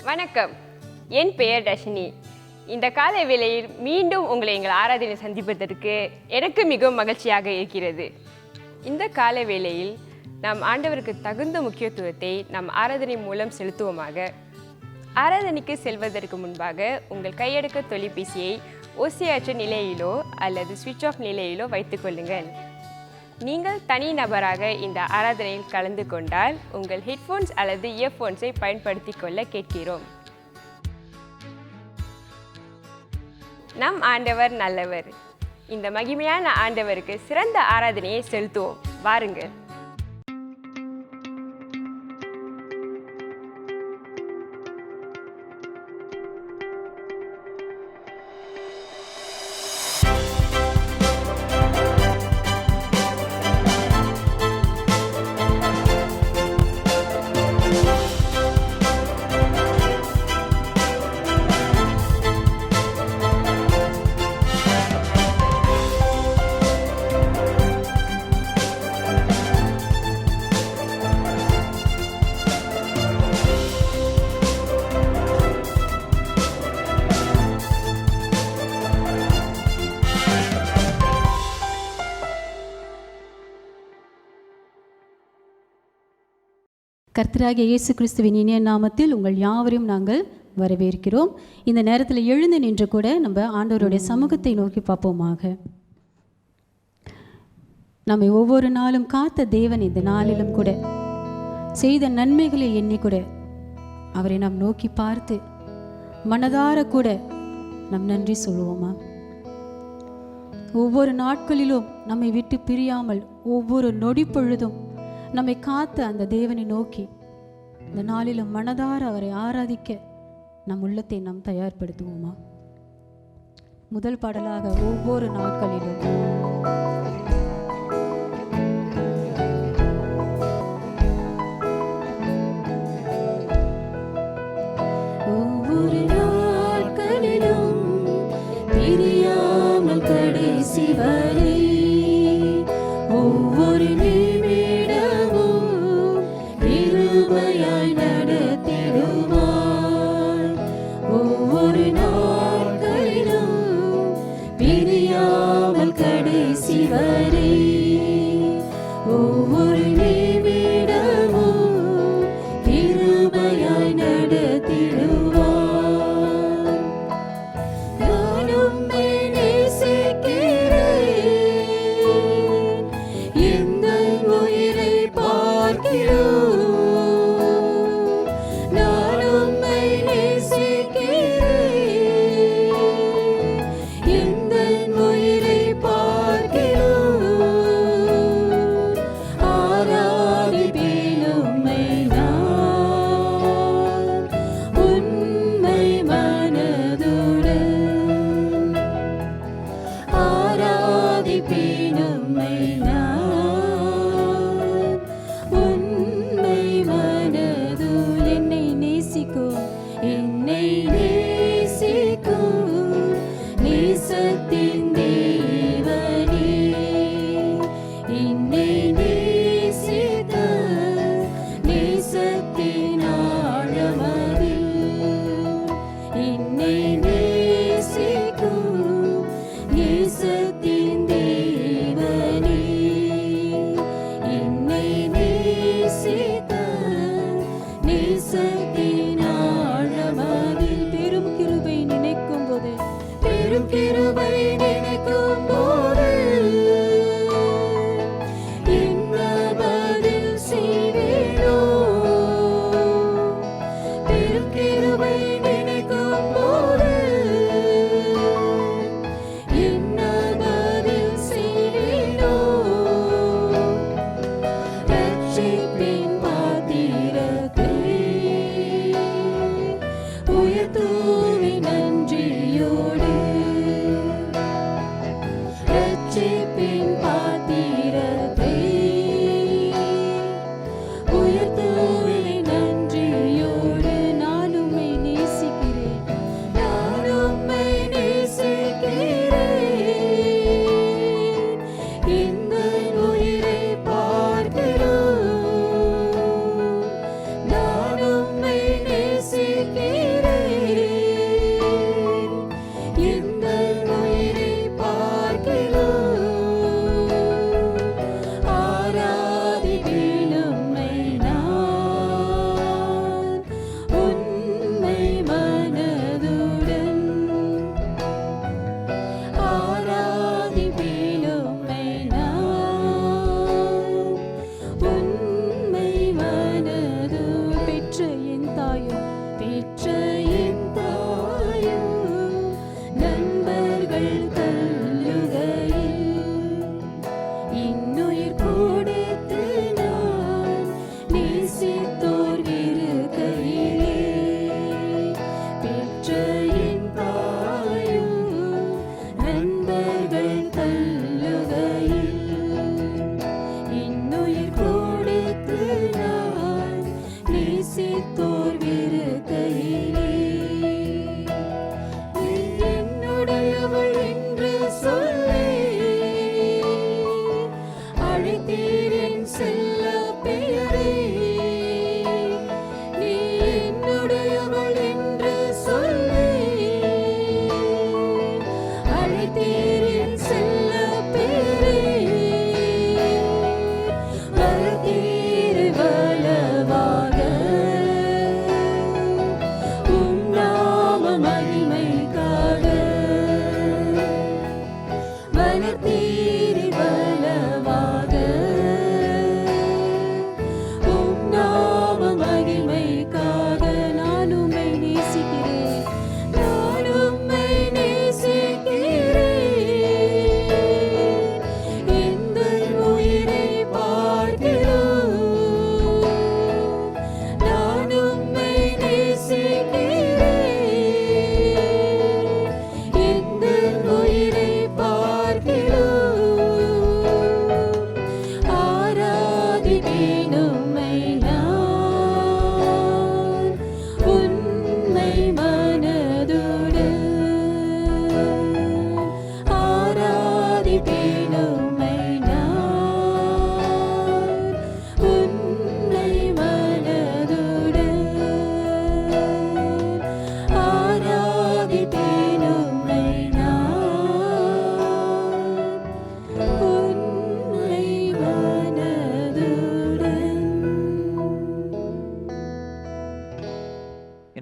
வணக்கம், என் பெயர் தர்ஷினி. இந்த காலை வேளையில் மீண்டும் உங்களை எங்கள் ஆராதனை சந்திப்பதற்கு எனக்கு மிகவும் மகிழ்ச்சியாக இருக்கிறது. இந்த காலை வேளையில் நாம் ஆண்டவருக்கு தகுந்த முக்கியத்துவத்தை நம் ஆராதனை மூலம் செலுத்துவோமாக. ஆராதனைக்கு செல்வதற்கு முன்பாக உங்கள் கையடக்க தொலைபேசியை ஓசையற்ற நிலையிலோ அல்லது சுவிட்ச் ஆஃப் நிலையிலோ வைத்துக் கொள்ளுங்கள். நீங்கள் தனி நபராக இந்த ஆராதனையில் கலந்து கொண்டால் உங்கள் ஹெட்ஃபோன்ஸ் அல்லது இயர்ஃபோன்ஸை பயன்படுத்தி கொள்ள கேட்கிறோம். நம் ஆண்டவர் நல்லவர். இந்த மகிமையான ஆண்டவருக்கு சிறந்த ஆராதனையை செலுத்துவோம். வாருங்கள். கர்த்தராகிய இயேசு கிறிஸ்துவின் இனிய நாமத்தில் உங்கள் யாவரையும் நாங்கள் வரவேற்கிறோம். இந்த நேரத்தில் எழுந்து நின்று கூட நம்ம ஆண்டவருடைய சமூகத்தை நோக்கி பார்ப்போமாக. நம்மை ஒவ்வொரு நாளும் காத்த தேவன் இந்த நாளிலும் கூட செய்த நன்மைகளை எண்ணி கூட அவரை நாம் நோக்கி பார்த்து மனதார கூட நம் நன்றி சொல்லுவோமா? ஒவ்வொரு நாட்களிலும் நம்மை விட்டு பிரியாமல் ஒவ்வொரு நொடி பொழுதும் நம்மை காத்த அந்த தேவனை நோக்கி இந்த நாளிலும் மனதார அவரை ஆராதிக்க நம் உள்ளத்தை நாம் தயார்படுத்துவோமா? முதல் பாடலாக ஒவ்வொரு நாட்களிலும் ஒவ்வொரு நாட்களிலும் பிரியாமல் கடைசி வரை ஒவ்வொரு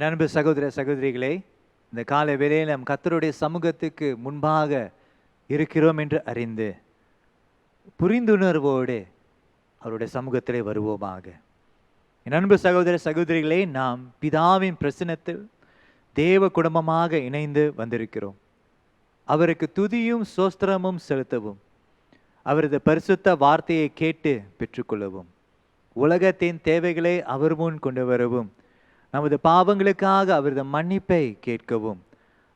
என் அன்பு சகோதர சகோதரிகளே, இந்த காலை வேளையில் நம் கர்த்தருடைய சமூகத்துக்கு முன்பாக இருக்கிறோம் என்று அறிந்து புரிந்துணர்வோடு அவருடைய சமூகத்திலே வருவோமாக. என் அன்பு சகோதர சகோதரிகளே, நாம் பிதாவின் பிரசன்னத்தில் தேவ குடும்பமாக இணைந்து வந்திருக்கிறோம். அவருக்கு துதியும் சோஸ்திரமும் செலுத்தவும், அவரது பரிசுத்த வார்த்தையை கேட்டு பெற்றுக்கொள்ளவும், உலகத்தின் தேவைகளை அவர் முன் கொண்டு வரவும், நமது பாவங்களுக்காக அவரது மன்னிப்பை கேட்கவும்,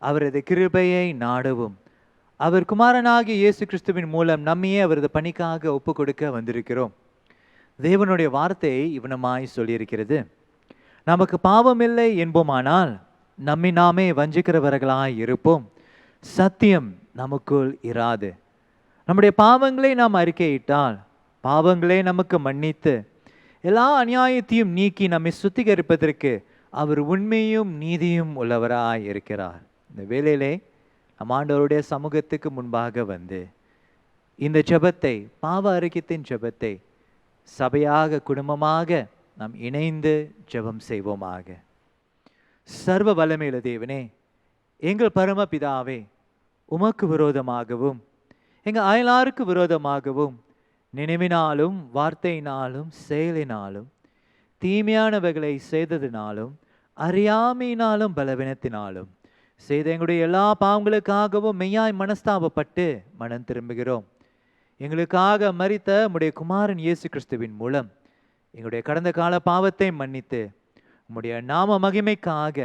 அவரது கிருபையை நாடவும், அவர் குமாரனாகிய இயேசு கிறிஸ்துவின் மூலம் நம்மையே அவரது பணிக்காக ஒப்பு கொடுக்க வந்திருக்கிறோம். தேவனுடைய வார்த்தை இவனமாய் சொல்லியிருக்கிறது, நமக்கு பாவமில்லை என்போமானால் நம்மை நாமே வஞ்சிக்கிறவர்களாய் இருப்போம், சத்தியம் நமக்குள் இராது. நம்முடைய பாவங்களை நாம் அறிக்கையிட்டால் பாவங்களை நமக்கு மன்னித்து எல்லா அநியாயத்தையும் நீக்கி நம்மை சுத்திகரிப்பதற்கு அவர் உண்மையும் நீதியும் உள்ளவராய் இருக்கிறார். இந்த வேளையிலே நம் ஆண்டவருடைய சமூகத்துக்கு முன்பாக வந்து இந்த ஜெபத்தை, பாவ அறிக்கையின் ஜெபத்தை சபையாக குடும்பமாக நாம் இணைந்து ஜெபம் செய்வோமாக. சர்வ வல்லமையுள்ள தேவனே, எங்கள் பரமபிதாவே, உமக்கு விரோதமாகவும் எங்கள் அயலாருக்கு விரோதமாகவும் நினைவினாலும் வார்த்தையினாலும் செயலினாலும் தீமையானவைகளை செய்ததினாலும் அறியாமையினாலும் பலவீனத்தினாலும் செய்த எங்களுடைய எல்லா பாவங்களுக்காகவும் மெய்யாய் மனஸ்தாபப்பட்டு மனம் திரும்புகிறோம். எங்களுக்காக மரித்த உம்முடைய குமாரன் இயேசு கிறிஸ்துவின் மூலம் எங்களுடைய கடந்த கால பாவத்தை மன்னித்து உம்முடைய நாம மகிமைக்காக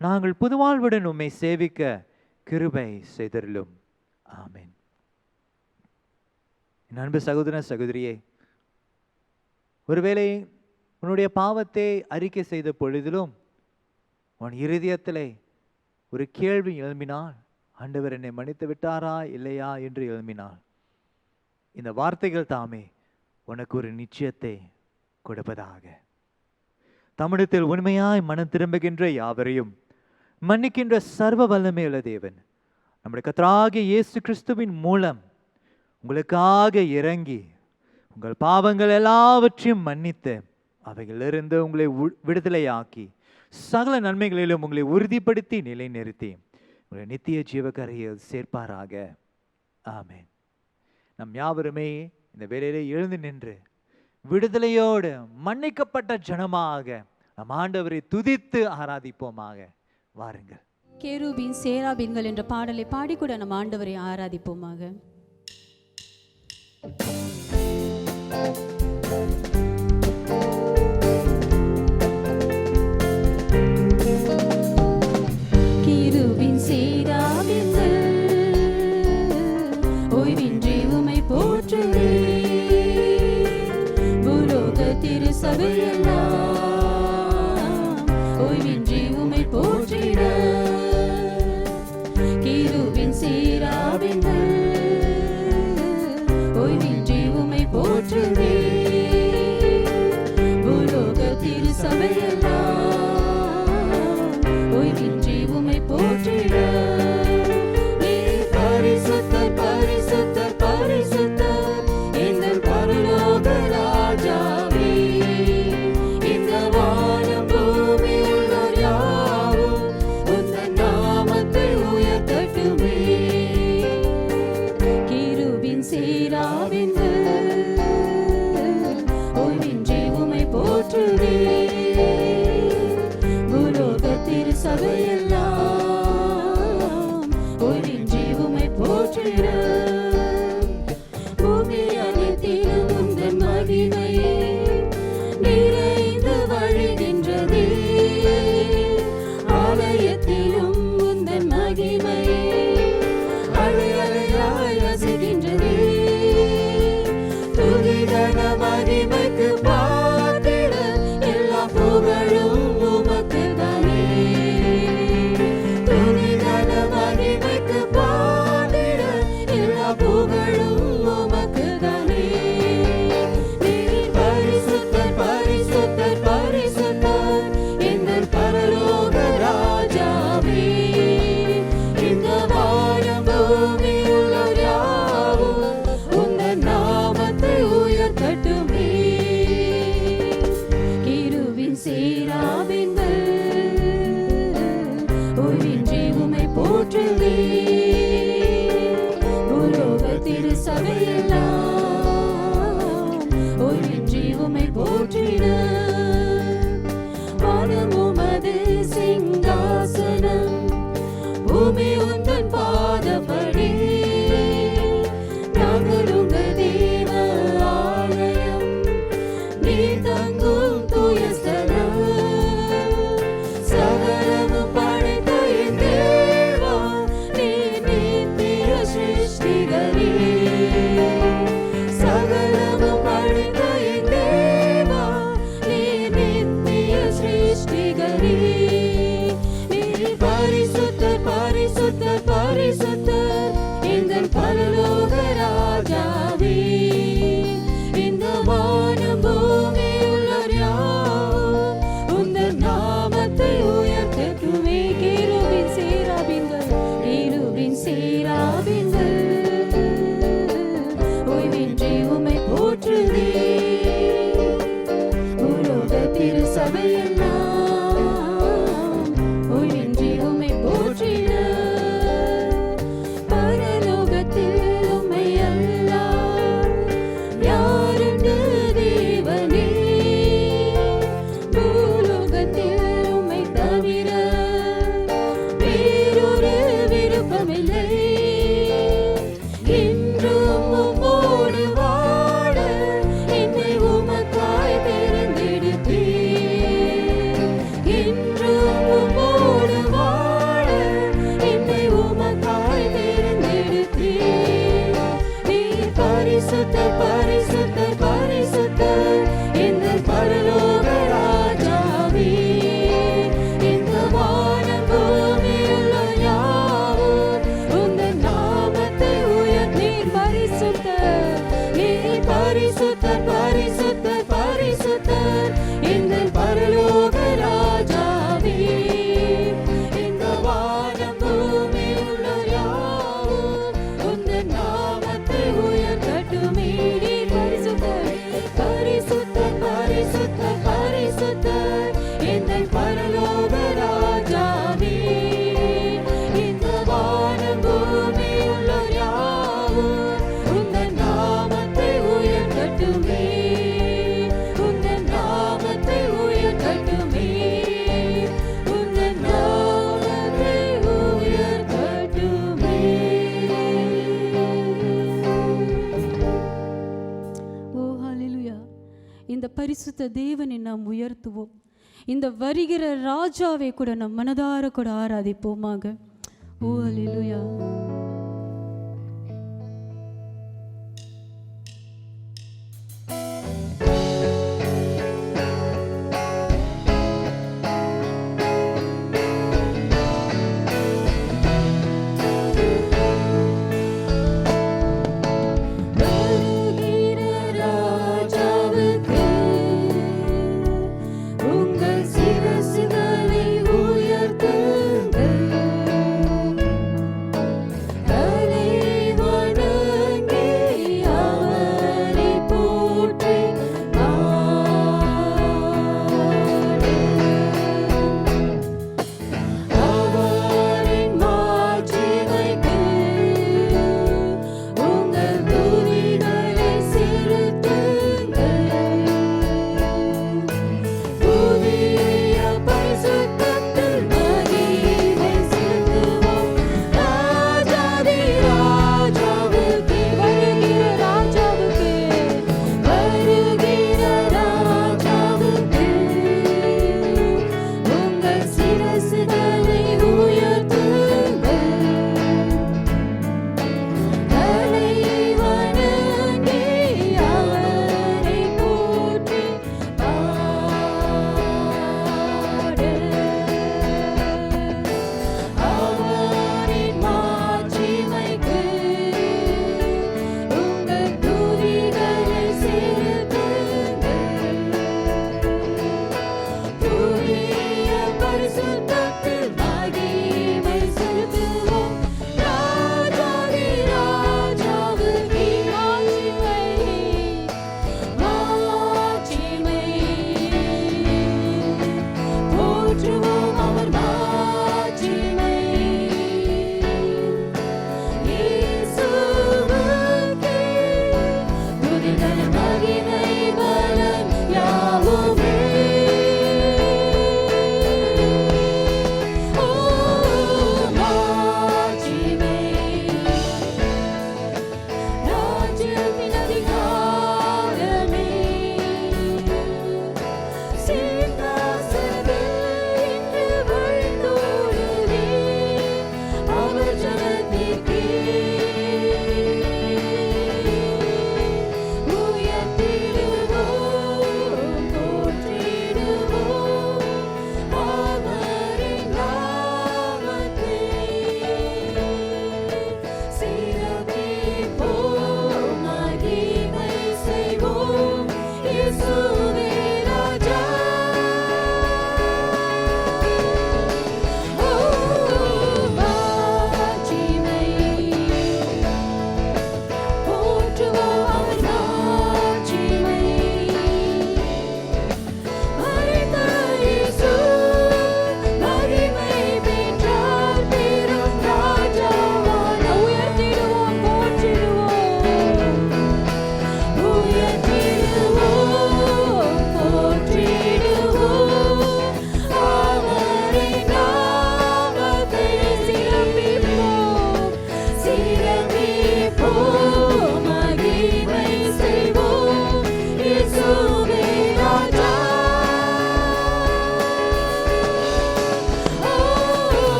நாங்கள் புதுவாழ்வுடன் உம்மை சேவிக்க கிருபை செய்தருளும். ஆமென். என் அன்பு சகோதர சகோதரியே, ஒருவேளை உன்னுடைய பாவத்தை அறிக்கை செய்த பொழுதிலும் உன் இருதயத்திலே ஒரு கேள்வி எழும்பினால், ஆண்டவர் என்னை மன்னித்து விட்டாரா இல்லையா என்று எழும்பினால், இந்த வார்த்தைகள் தாமே உனக்கு ஒரு நிச்சயத்தை கொடுப்பதாக. தமிழத்தில் உண்மையாய் மனம் திரும்புகின்ற யாவரையும் மன்னிக்கின்ற சர்வ வல்லமையுள்ள தேவன் நம்முடைய கர்த்தராகிய இயேசு கிறிஸ்துவின் மூலம் உங்களுக்காக இறங்கி உங்கள் பாவங்கள் எல்லாவற்றையும் மன்னித்து அவைகளிலிருந்து உங்களை விடுதலையாக்கி சகல நன்மைகளிலும் உங்களை உறுதிப்படுத்தி நிலைநிறுத்தி உங்களை நித்திய ஜீவக்கரையில் சேர்ப்பாராக. ஆமென். நம் யாவருமே இந்த வேளையிலே எழுந்து நின்று விடுதலையோடு மன்னிக்கப்பட்ட ஜனமாக நம் ஆண்டவரை துதித்து ஆராதிப்போமாக. வாருங்கள். கேருபீன் சேராபீன்கள் என்ற பாடலை பாடிக்கூட நம் ஆண்டவரை ஆராதிப்போமாக. கேருபீன் சேராபீன்கள் ஓய்வின்றி உம்மை போற்றுவே, பூலோக திருசபையெல்லாம் ஓய்வின்றி உம்மை போற்றிட. கேருபீன் சேராபீன்கள் ஓய்வின்றி உம்மை போற்றுவே, பூலோக திருசபையெல்லாம் ஓய்வின்றி உம்மை போற்றிட. நீர் பரிசுத்தர், பரிசுத்தர், பரிசுத்தர், எங்கள் பரலோக ராஜாவே. இந்த வானம் பூமி உள்ளோர் தவிர வேறொரு விருப்பமில்லை. இன்றும் உம்மோடு வாழ என்னை உமக்காய் தெரிந்தெடுத்தீர். இன்றும் உம்மோடு வாழ என்னை உமக்காய் தெரிந்தெடுத்தீர். நீர் பரிசுத்தர் பரிசுத்தர் பரிசுத்தர் எங்கள் பரலோக ராஜாவே. இந்த வானம் பூமியுள்ள யாவும் உந்தன் நாமத்தை உயர்த்தீர். பரிசுத்தர் நீர் பரிசுத்தர் பரிசுத்தர் பரிசுத்தர் எங்கள் பரலோக ராஜாவே. இந்த வானம் பூமியுள்ள யாவும் உந்தன் நாமத்தை உயர்த்தட்டுமே. நீர் பரிசுத்தர் பரிசுத்தர் பரிசுத்தர் பரிசுத்தர் எங்கள் பரலோக ராஜாவே. இந்த வானம் பூமியுள்ள யாவும் உந்தன் நாமத்தை உயர்த்தட்டுமே. உந்தன் நாமத்தை உயர்த்தட்டுமே. உந்தன் நாமத்தை உயர்த்தட்டுமே. ஓ ஹalleluya. இந்த பரிசுத்த தேவனை நாம் உயர்த்துவோம். இந்த வருகிற ராஜாவை கூட நம் மனதார கூட ஆராதிப்போமாக. ஓ ஹalleluya. வருகிற ராஜாவுக்கு உங்கள் சிரசுகளை உயர்த்துங்கள். தலை வணங்கி அவரை போற்றி அவரின் மாட்சிமைக்கு உங்கள் துதிகளை செலுத்துங்கள். புதிய பரிசுத்தத்தில் மகிமை செலுத்துவோம். ராஜாதி ராஜாவுக்கே வருகிற ராஜாவுக்கே வருகிற ராஜாவுக்கே உங்கள் சிரசுகளை உயர்த்துங்கள். தலை வணங்கி அவரை போற்றி அவரின் மாட்சிமைக்கு உங்கள் துதிகளை செலுத்துங்கள். புதிய பரிசுத்தத்தில் மகிமை செலுத்துவோம். ராஜாதி ராஜாவுக்கே மாட்சிமை மாட்சிமை போற்றி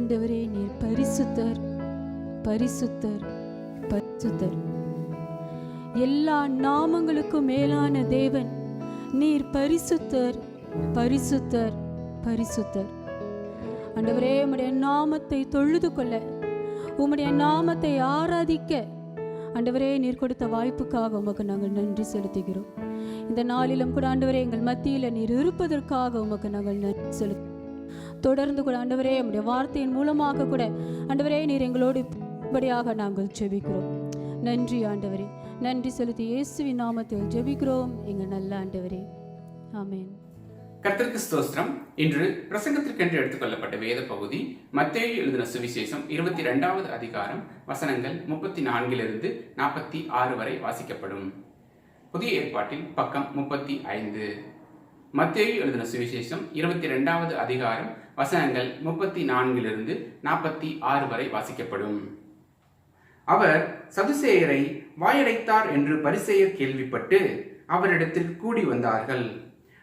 ஆண்டவரே, நீர் பரிசுத்தர், பரிசுத்தர், பரிசுத்தர். எல்லா நாமங்களுக்கும் மேலான தேவன் நீர் பரிசுத்தர், பரிசுத்தர், பரிசுத்தர். ஆண்டவரே, உம்முடைய நாமத்தை தொழுது கொள்ள, உம்முடைய நாமத்தை ஆராதிக்க ஆண்டவரே நீர் கொடுத்த வாய்ப்புக்காக உமக்கு நாங்கள் நன்றி செலுத்துகிறோம். இந்த நாளிலும் கூட ஆண்டவரே, எங்கள் மத்தியில் நீர் இருப்பதற்காக உமக்கு நாங்கள் நன்றி செலுத்துகிறோம். தொடர்ந்து கூட ஆண்டவரே, உம்முடைய வார்த்தையின் மூலமாக கூட ஆண்டவரே நீர் எங்களோடு படியாக நாங்கள் ஜெபிக்கிறோம். நன்றி ஆண்டவரே, நன்றி செலுத்தி இயேசுவின் நாமத்தில் ஜெபிக்கிறோம் எங்கள் நல்ல ஆண்டவரே, ஆமென். கர்த்தருக்கு ஸ்தோத்திரம். இன்று பிரசங்கத்திற்கென்று எடுத்துக்கொள்ளப்பட்ட வேத பகுதி மத்தேயு எழுதின சுவிசேஷம் 22வது அதிகாரம் வசனங்கள் 34 46 வரை வாசிக்கப்படும். புதிய ஏற்பாட்டில் பக்கம் 35. மத்தேயு எழுதின சுவிசேஷம் 22வது அதிகாரம் வசனங்கள் 34 46 வரை வாசிக்கப்படும். அவர் சதுசேயரை வாயடைத்தார் என்று பரிசேயர் கேள்விப்பட்டு அவரிடத்தில் கூடி வந்தார்கள்.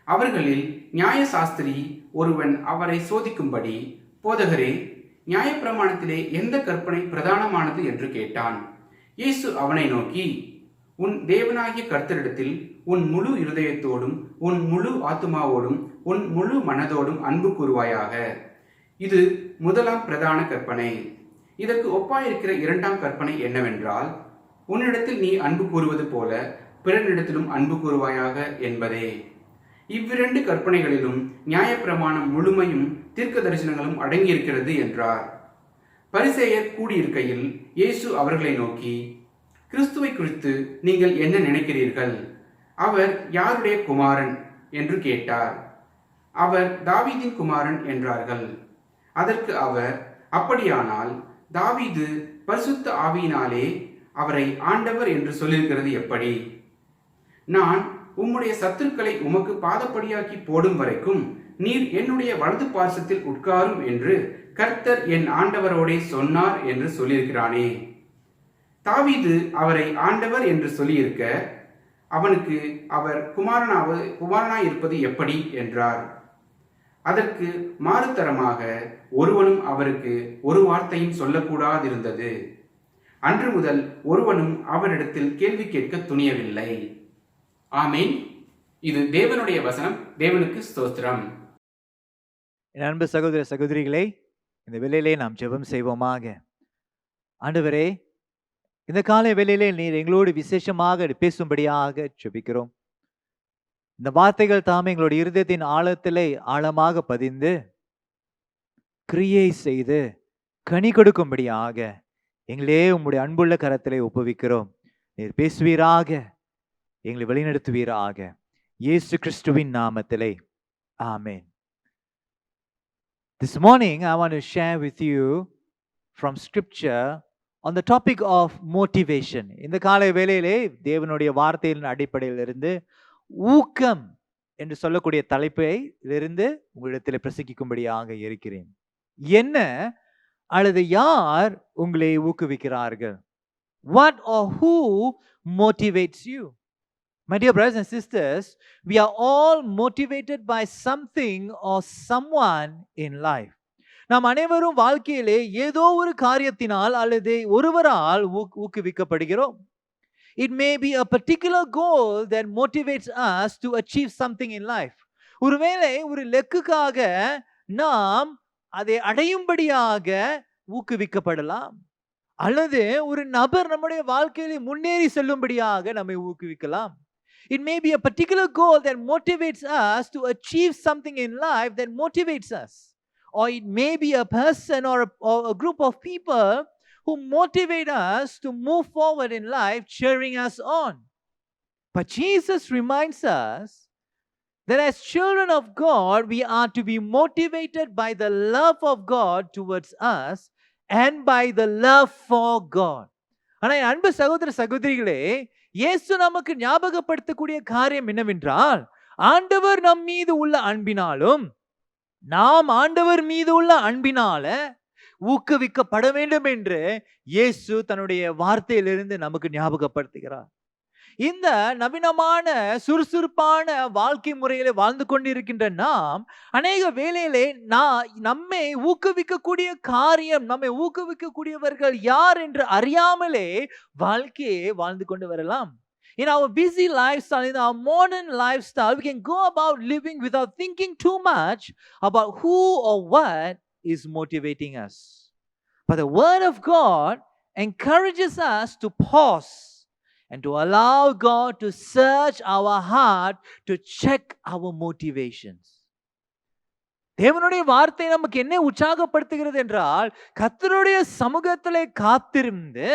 அவர்களில் நியாயசாஸ்திரி ஒருவன் அவரை சோதிக்கும்படி, போதகரே, நியாயப்பிரமாணத்திலே எந்த கற்பனை பிரதானமானது என்று கேட்டான். இயேசு அவனை நோக்கி, உன் தேவனாகிய கர்த்தரிடத்தில் உன் முழு இருதயத்தோடும் உன் முழு ஆத்துமாவோடும் உன் முழு மனதோடும் அன்பு கூறுவாயாக. இது முதலாம் பிரதான கற்பனை. இதற்கு ஒப்பாயிருக்கிற இரண்டாம் கற்பனை என்னவென்றால், உன்னிடத்தில் நீ அன்பு கூறுவது போல பிறனிடத்திலும் அன்பு கூறுவாயாக என்பதே. இவ்விரண்டு கற்பனைகளிலும் நியாயப்பிரமாணம் முழுமையும் தீர்க்க தரிசனங்களும் அடங்கியிருக்கிறது என்றார். பரிசேயர் கூடியிருக்கையில் இயேசு அவர்களை நோக்கி, கிறிஸ்துவை குறித்து நீங்கள் என்ன நினைக்கிறீர்கள்? அவர் யாருடைய குமாரன் என்று கேட்டார். அவர் தாவீதின் குமாரன் என்றார்கள். அதற்கு அவர், அப்படியானால் தாவீது பரிசுத்த ஆவியினாலே அவரை ஆண்டவர் என்று சொல்லியிருக்கிறது எப்படி? நான் உம்முடைய சத்துருக்களை உமக்கு பாதப்படியாக்கி போடும் வரைக்கும் நீர் என்னுடைய வலது பார்சத்தில் உட்காரும் என்று கர்த்தர் என் ஆண்டவரோடே சொன்னார் என்று சொல்லியிருக்கிறானே. தாவீது அவரை ஆண்டவர் என்று சொல்லியிருக்க அவனுக்கு அவர் குமாரனாய் இருப்பது எப்படி என்றார். அதற்கு மாறுதரமாக ஒருவனும் அவருக்கு ஒரு வார்த்தையும் சொல்லக்கூடாதிருந்தது. அன்று முதல் ஒருவனும் அவரிடத்தில் கேள்வி கேட்க துணியவில்லை. ஆமீன். இது தேவனுடைய வசனம். தேவனுக்கு ஸ்தோத்திரம். என் அன்பு சகோதர சகோதரிகளே, இந்த வேளையிலே நாம் ஜெபம் செய்வோமாக. ஆண்டவரே, இந்த காலை வேளையிலே நீர் எங்களோடு விசேஷமாக பேசும்படியாக ஜெபிக்கிறோம். இந்த வார்த்தைகள் தாமே எங்களுடைய இருதயத்தின் ஆழத்திலே ஆழமாக பதிந்து கிரியை செய்து கனி கொடுக்கும்படியாக எங்களே உம்முடைய அன்புள்ள கரத்திலே ஒப்புவிக்கிறோம். நீர் பேசுவீராக, எங்களை வழிநடத்துவீராக. இயேசு கிறிஸ்துவின் நாமத்திலே ஆமென். This morning I want to share with you from scripture on the topic of motivation. இந்த காலை வேளையிலே தேவனுடைய வார்த்தையின் அடிப்படையில் இருந்து ஊக்கம் என்று சொல்லக்கூடிய தலைப்பிலிருந்து உங்களிடத்தில் பிரசங்கிக்கும்படியாக இருக்கிறேன். என்ன அல்லது யார் உங்களை ஊக்குவிக்கிறார்கள்? What or who motivates you? My dear brothers and sisters, we are all motivated by something or someone in life. நாம் அனைவரும் வாழ்க்கையிலே ஏதோ ஒரு காரியத்தினால் அல்லது ஒருவரால் ஊக்குவிக்கப்படுகிறோம். It may be a particular goal that motivates us to achieve something in life. ஒருவேளை ஒரு இலக்குக்காக நாம் அதை அடையும்படியாக ஊக்குவிக்கப்படலாம், அல்லது ஒரு நபர் நம்முடைய வாழ்க்கையிலே முன்னேறி செல்லும்படியாக நம்மை ஊக்குவிக்கலாம். It may be a particular goal that motivates us to achieve something in life that motivates us. Or it may be a person or a group of people who motivate us to move forward in life, cheering us on. But Jesus reminds us that as children of God, we are to be motivated by the love of God towards us and by the love for God. ஆனால் அன்பு சகோதர சகோதரிகளே, இயேசு நமக்கு ஞாபகப்படுத்தக்கூடிய காரியம் என்னவென்றால், ஆண்டவர் நம் மீது உள்ள அன்பினாலும் நாம் ஆண்டவர் மீது உள்ள அன்பினால ஊக்குவிக்கப்பட வேண்டும் என்று இயேசு தன்னுடைய வார்த்தையிலிருந்து நமக்கு ஞாபகப்படுத்துகிறார். இந்த நவீனமான சுறுசுறுப்பான வாழ்க்கை முறையில வாழ்ந்து கொண்டிருக்கின்ற நாம் அநேக வேளையிலே நம்மை ஊக்குவிக்கக்கூடிய காரியம், நம்மை ஊக்குவிக்கக்கூடியவர்கள் யார் என்று அறியாமலே வாழ்க்கையை வாழ்ந்து கொண்டு வரலாம். In our busy lifestyle, in our modern lifestyle, we can go about living without thinking too much about who or what is motivating us. But the Word of God encourages us to pause and to allow God to search our heart to check our motivations. தேவனுடைய வார்த்தை நமக்கு என்ன உற்சாகப்படுத்துகிறது என்றால், கர்த்தருடைய சமூகத்திலே காத்திருந்து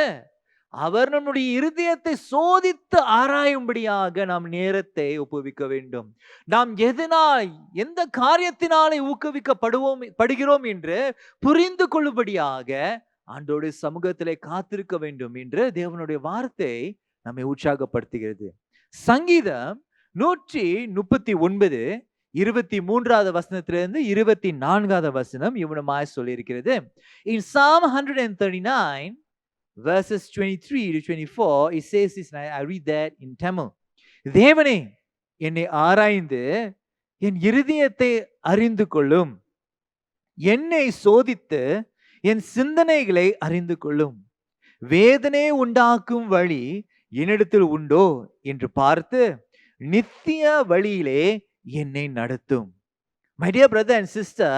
அவர் நம்முடைய இருதயத்தை சோதித்து ஆராயும்படியாக நாம் நேரத்தை ஒப்புவிக்க வேண்டும். நாம் எந்த காரியத்தினாலே ஊக்குவிக்கப்படுகிறோம் என்று புரிந்து கொள்ளும்படியாக ஆண்டவருடைய சமூகத்திலே காத்திருக்க வேண்டும் என்று தேவனுடைய வார்த்தை நம்மை உற்சாகப்படுத்துகிறது. சங்கீதம் 139 23வது வசனத்திலிருந்து 24வது வசனம் இவ்வளமாய் சொல்லியிருக்கிறது. In Psalm 139 verses 23 to 24, it says this, and I read that in Tamil. தேவனே, என்னை ஆராய்ந்து என் இருதயத்தை அறிந்து கொள்ளும், என்னை சோதித்து என் சிந்தனைகளை அறிந்து கொள்ளும், வேதனை உண்டாக்கும் வழி என்னிடத்தில் உண்டோ என்று பார்த்து நித்திய வழியிலே என்னை நடத்தும். My dear brother and sister,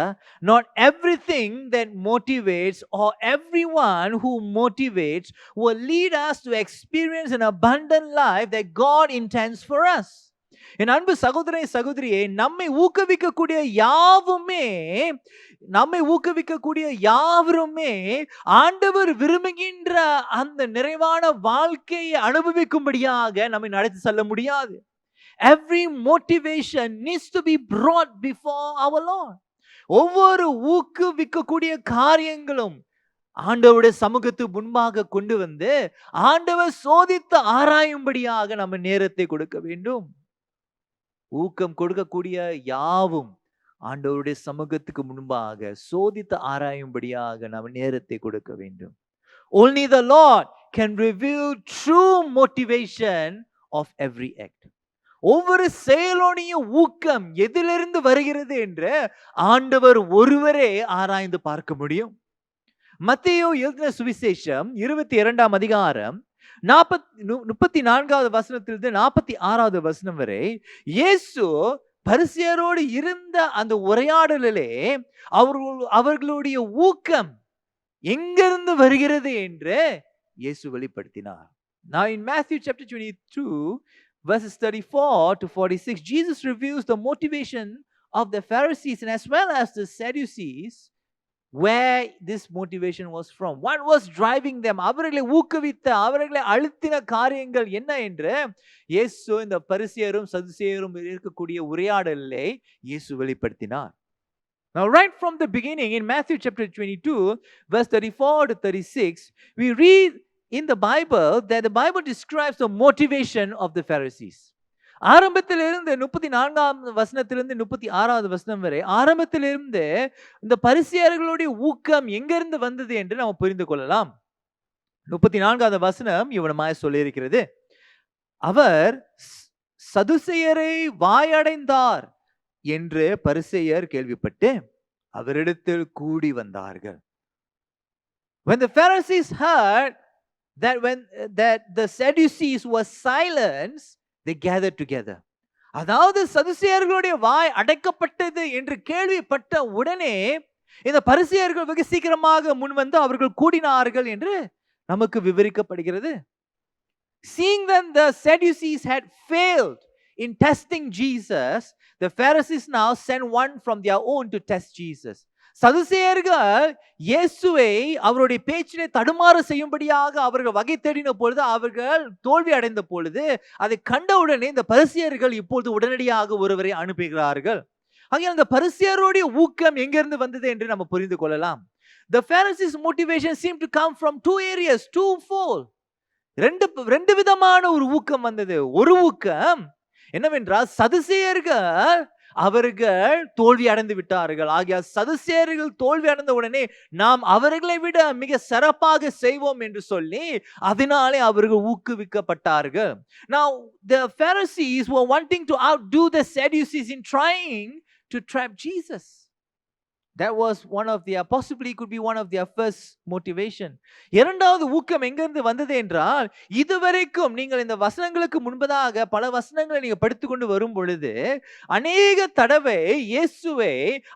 not everything that motivates or everyone who motivates will lead us to experience an abundant life that God intends for us. என் அன்பு சகோதரனே சகோதரியே, நம்மை ஊக்குவிக்கக்கூடிய யாவருமே ஆண்டவர் விரும்புகின்ற அந்த நிறைவான வாழ்க்கையை அனுபவிக்கும்படியாக நம்மை நடத்தி செல்ல முடியாது. Every motivation needs to be brought before our Lord. ஒவ்வொரு ஊக்குவிக்கக்கூடிய காரியங்களும் ஆண்டவருடைய சமூகத்துக்கு முன்பாக கொண்டு வந்து ஆண்டவர் சோதித்து ஆராயும்படியாக நம்ம நேரத்தை கொடுக்க வேண்டும். ஊக்கம் கொடுக்கக்கூடிய யாவும் ஆண்டவருடைய சமூகத்துக்கு முன்பாக சோதித்து ஆராயும்படியாக நம்ம நேரத்தை கொடுக்க வேண்டும். Only the Lord can reveal true motivation of every act. ஒவ்வொரு செயலோடைய ஊக்கம் எதிலிருந்து வருகிறது என்று ஆண்டவர் ஒருவரே ஆராய்ந்து பார்க்க முடியும். மத்தேயு எழுதின சுவிசேஷம் 22ஆம் அதிகாரம் 34வது வசனத்திலிருந்து 46வது வசனம் வரை இயேசு பரிசேயரோடு இருந்த அந்த உரையாடலிலே அவர்களுடைய ஊக்கம் எங்கிருந்து வருகிறது என்று இயேசு வெளிப்படுத்தினார். Now in Matthew chapter 22 verses 34 to 46, Jesus reveals the motivation of the Pharisees and as well as the Sadducees, where this motivation was from. What was driving them? அவர்களை ஊக்குவித்த, அவர்களை அழுத்தின காரியங்கள் என்ன என்று இயேசு இந்த பரிசேயரும் சதுசேயரும் இருக்கக்கூடிய உரையாடலை இயேசு வெளிப்படுத்தினார். Now right from the beginning in Matthew chapter 22 verse 34 to 36, we read in the Bible that the Bible describes the motivation of the Pharisees. ஆரம்பத்திலிருந்து 34ஆம் வசனத்திலிருந்து 36வது வசனம் வரை ஆரம்பத்திலிருந்து இந்த பரிசேயர்களுடைய ஊக்கம் எங்கிருந்து வந்தது என்று நாம் புரிந்து கொள்ளலாம். 34வது வசனம் இவ்வளமாய் சொல்லியிருக்கிறது. அவர் சதுசேயரை வாயடைந்தார் என்று பரிசேயர் கேள்விப்பட்டு அவரிடத்தில் கூடி வந்தார்கள். When the Pharisees heard that the Sadducees were silenced, they gathered together. அதாவது சதுசேயர்களுடைய வாய் அடைக்கப்பட்டது என்று கேள்விப்பட்ட உடனே இந்த பரிசேயர்கள் வெகு சீக்கிரமாக முன் வந்து அவர்கள் கூடினார்கள் என்று நமக்கு விவரிக்கப்படுகிறது. Seeing that the Sadducees had failed in testing Jesus, the Pharisees now sent one from their own to test Jesus. சதுசேயர்கள் இயேசுவை அவருடைய பேச்சினை தடுமாற செய்யும்படியாக அவர்கள் வகை தேடின பொழுது அவர்கள் தோல்வி அடைந்த பொழுது அதை கண்டவுடனே இந்த பரிசேயர்கள் இப்பொழுது உடனடியாக ஒருவரை அனுப்புகிறார்கள். ஆகையால் அந்த பரிசேயருடைய ஊக்கம் எங்கிருந்து வந்தது என்று நம்ம புரிந்து கொள்ளலாம். The Pharisees' motivation seemed to come from two areas, twofold. ரெண்டு விதமான ஒரு ஊக்கம் வந்தது. ஒரு ஊக்கம் என்னவென்றால் சதுசேயர்கள் அவர்கள் தோல்வி அடைந்து விட்டார்கள். ஆகிய சதுசேயர்கள் தோல்வி அடைந்த உடனே நாம் அவர்களை விட மிக சிறப்பாக செய்வோம் என்று சொல்லி அதனாலே அவர்கள் ஊக்குவிக்கப்பட்டார்கள். Now the Pharisees were wanting to outdo the Sadducees in trying to trap Jesus. That was one of their, possibly could be one of their first motivation. இரண்டாவது ஊக்கம் எங்கிருந்து வந்தது என்றால், இதுவரைக்கும் நீங்கள் இந்த வசனங்களுக்கு முன்பதாக பல வசனங்களை நீங்க படித்துக்கொண்டு வரும் பொழுது அநேக தடவை இயேசுவை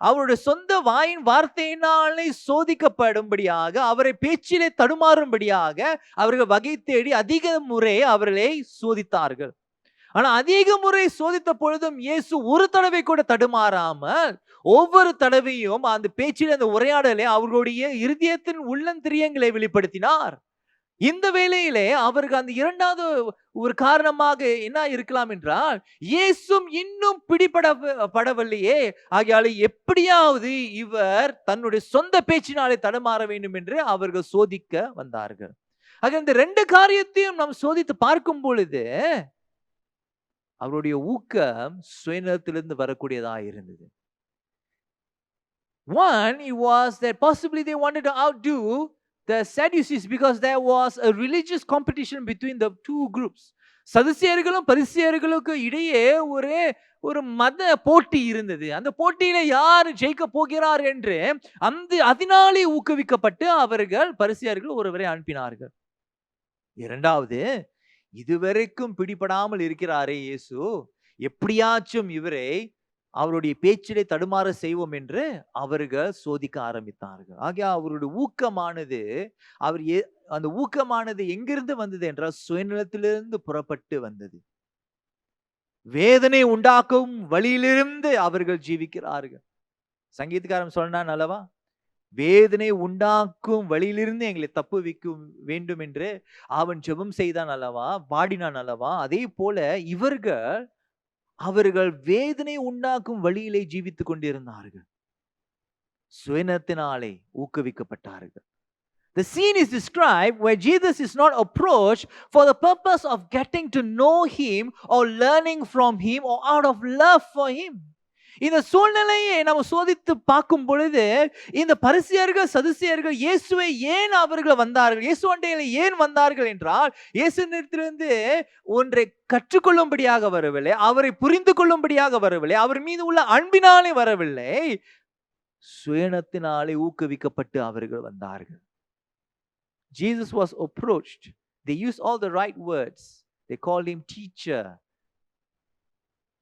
அவருடைய சொந்த வாயின் வார்த்தையினாலே சோதிக்கப்படும்படியாக, அவரை பேச்சிலே தடுமாறும்படியாக அவர்கள் வகை தேடி அதிக முறை அவர்களை சோதித்தார்கள். ஆனா அதிக முறை சோதித்த பொழுதும் இயேசு ஒரு தடவை கூட தடுமாறாமல் ஒவ்வொரு தடவையும் அந்த பேச்சில், அந்த உரையாடலை அவர்களுடைய இருதயத்தின் உள்ளந்திரியங்களை வெளிப்படுத்தினார். இந்த வேளையிலே அவருக்கு அந்த இரண்டாவது ஒரு காரணமாக என்ன இருக்கலாம் என்றால், இயேசும் இன்னும் பிடிபடவில்லையே, ஆகையால எப்படியாவது இவர் தன்னுடைய சொந்த பேச்சினாலே தடுமாற வேண்டும் என்று அவர்கள் சோதிக்க வந்தார்கள். ஆக இந்த ரெண்டு காரியத்தையும் நாம் சோதித்து பார்க்கும் பொழுது அவருடைய ஊக்கம் சுயநலத்திலிருந்து வரக்கூடியதாக இருந்தது. One, it was that possibly they wanted to outdo the Sadducees because there was a religious competition between the two groups. சதுசேயர்களும் பரிசேயர்களுக்கு இடையே ஒரு மத போட்டி இருந்தது. அந்த போட்டியில யார் ஜெயிக்க போகிறார் என்று அதனாலே ஊக்குவிக்கப்பட்டு அவர்கள் பரிசேயர்கள் ஒருவரை அனுப்பினார்கள். இரண்டாவது, இதுவரைக்கும் பிடிபடாமல் இருக்கிறாரே இயேசு, எப்படியாச்சும் இவரை அவருடைய பேச்சிலே தடுமாற செய்வோம் என்று அவர்கள் சோதிக்க ஆரம்பித்தார்கள். ஆகிய அவருடைய ஊக்கமானது அந்த ஊக்கமானது எங்கிருந்து வந்தது என்றால் சுயநலத்திலிருந்து புறப்பட்டு வந்தது. வேதனை உண்டாக்கும் வழியிலிருந்து அவர்கள் ஜீவிக்கிறார்கள். சங்கீதக்காரன் சொன்னான் அல்லவா, வேதனை உண்டாக்கும் வழியிலிருந்து எங்களை தப்பு வைக்க வேண்டும் என்று அவன் ஜெபம் செய்தான் அல்லவா, பாடினான் அல்லவா. அதே போல அவர்கள் வேதனை உண்டாக்கும் வழியிலே ஜீவித்துக் கொண்டிருந்தார்கள். சுயநலத்தினாலே ஊக்குவிக்கப்பட்டார்கள். The scene is described where Jesus is not approached for the purpose of getting to know him or learning from him or out of love for him. இந்த சூழ்நிலையை நம்ம சோதித்து பார்க்கும் பொழுது இந்த பரிசேயர்கள் சதுசேயர்கள் இயேசுவை ஏன் அவர்கள் வந்தார்கள், இயேசு அண்டையில ஏன் வந்தார்கள் என்றால், இயேசுவிடத்திலிருந்து ஒன்றை கற்றுக்கொள்ளும்படியாக வரவில்லை, அவரை புரிந்து கொள்ளும்படியாக வரவில்லை, அவர் மீது உள்ள அன்பினாலே வரவில்லை, சுயநலத்தினாலே ஊக்குவிக்கப்பட்டு அவர்கள் வந்தார்கள். Jesus was approached. They used all the right words. They called him teacher.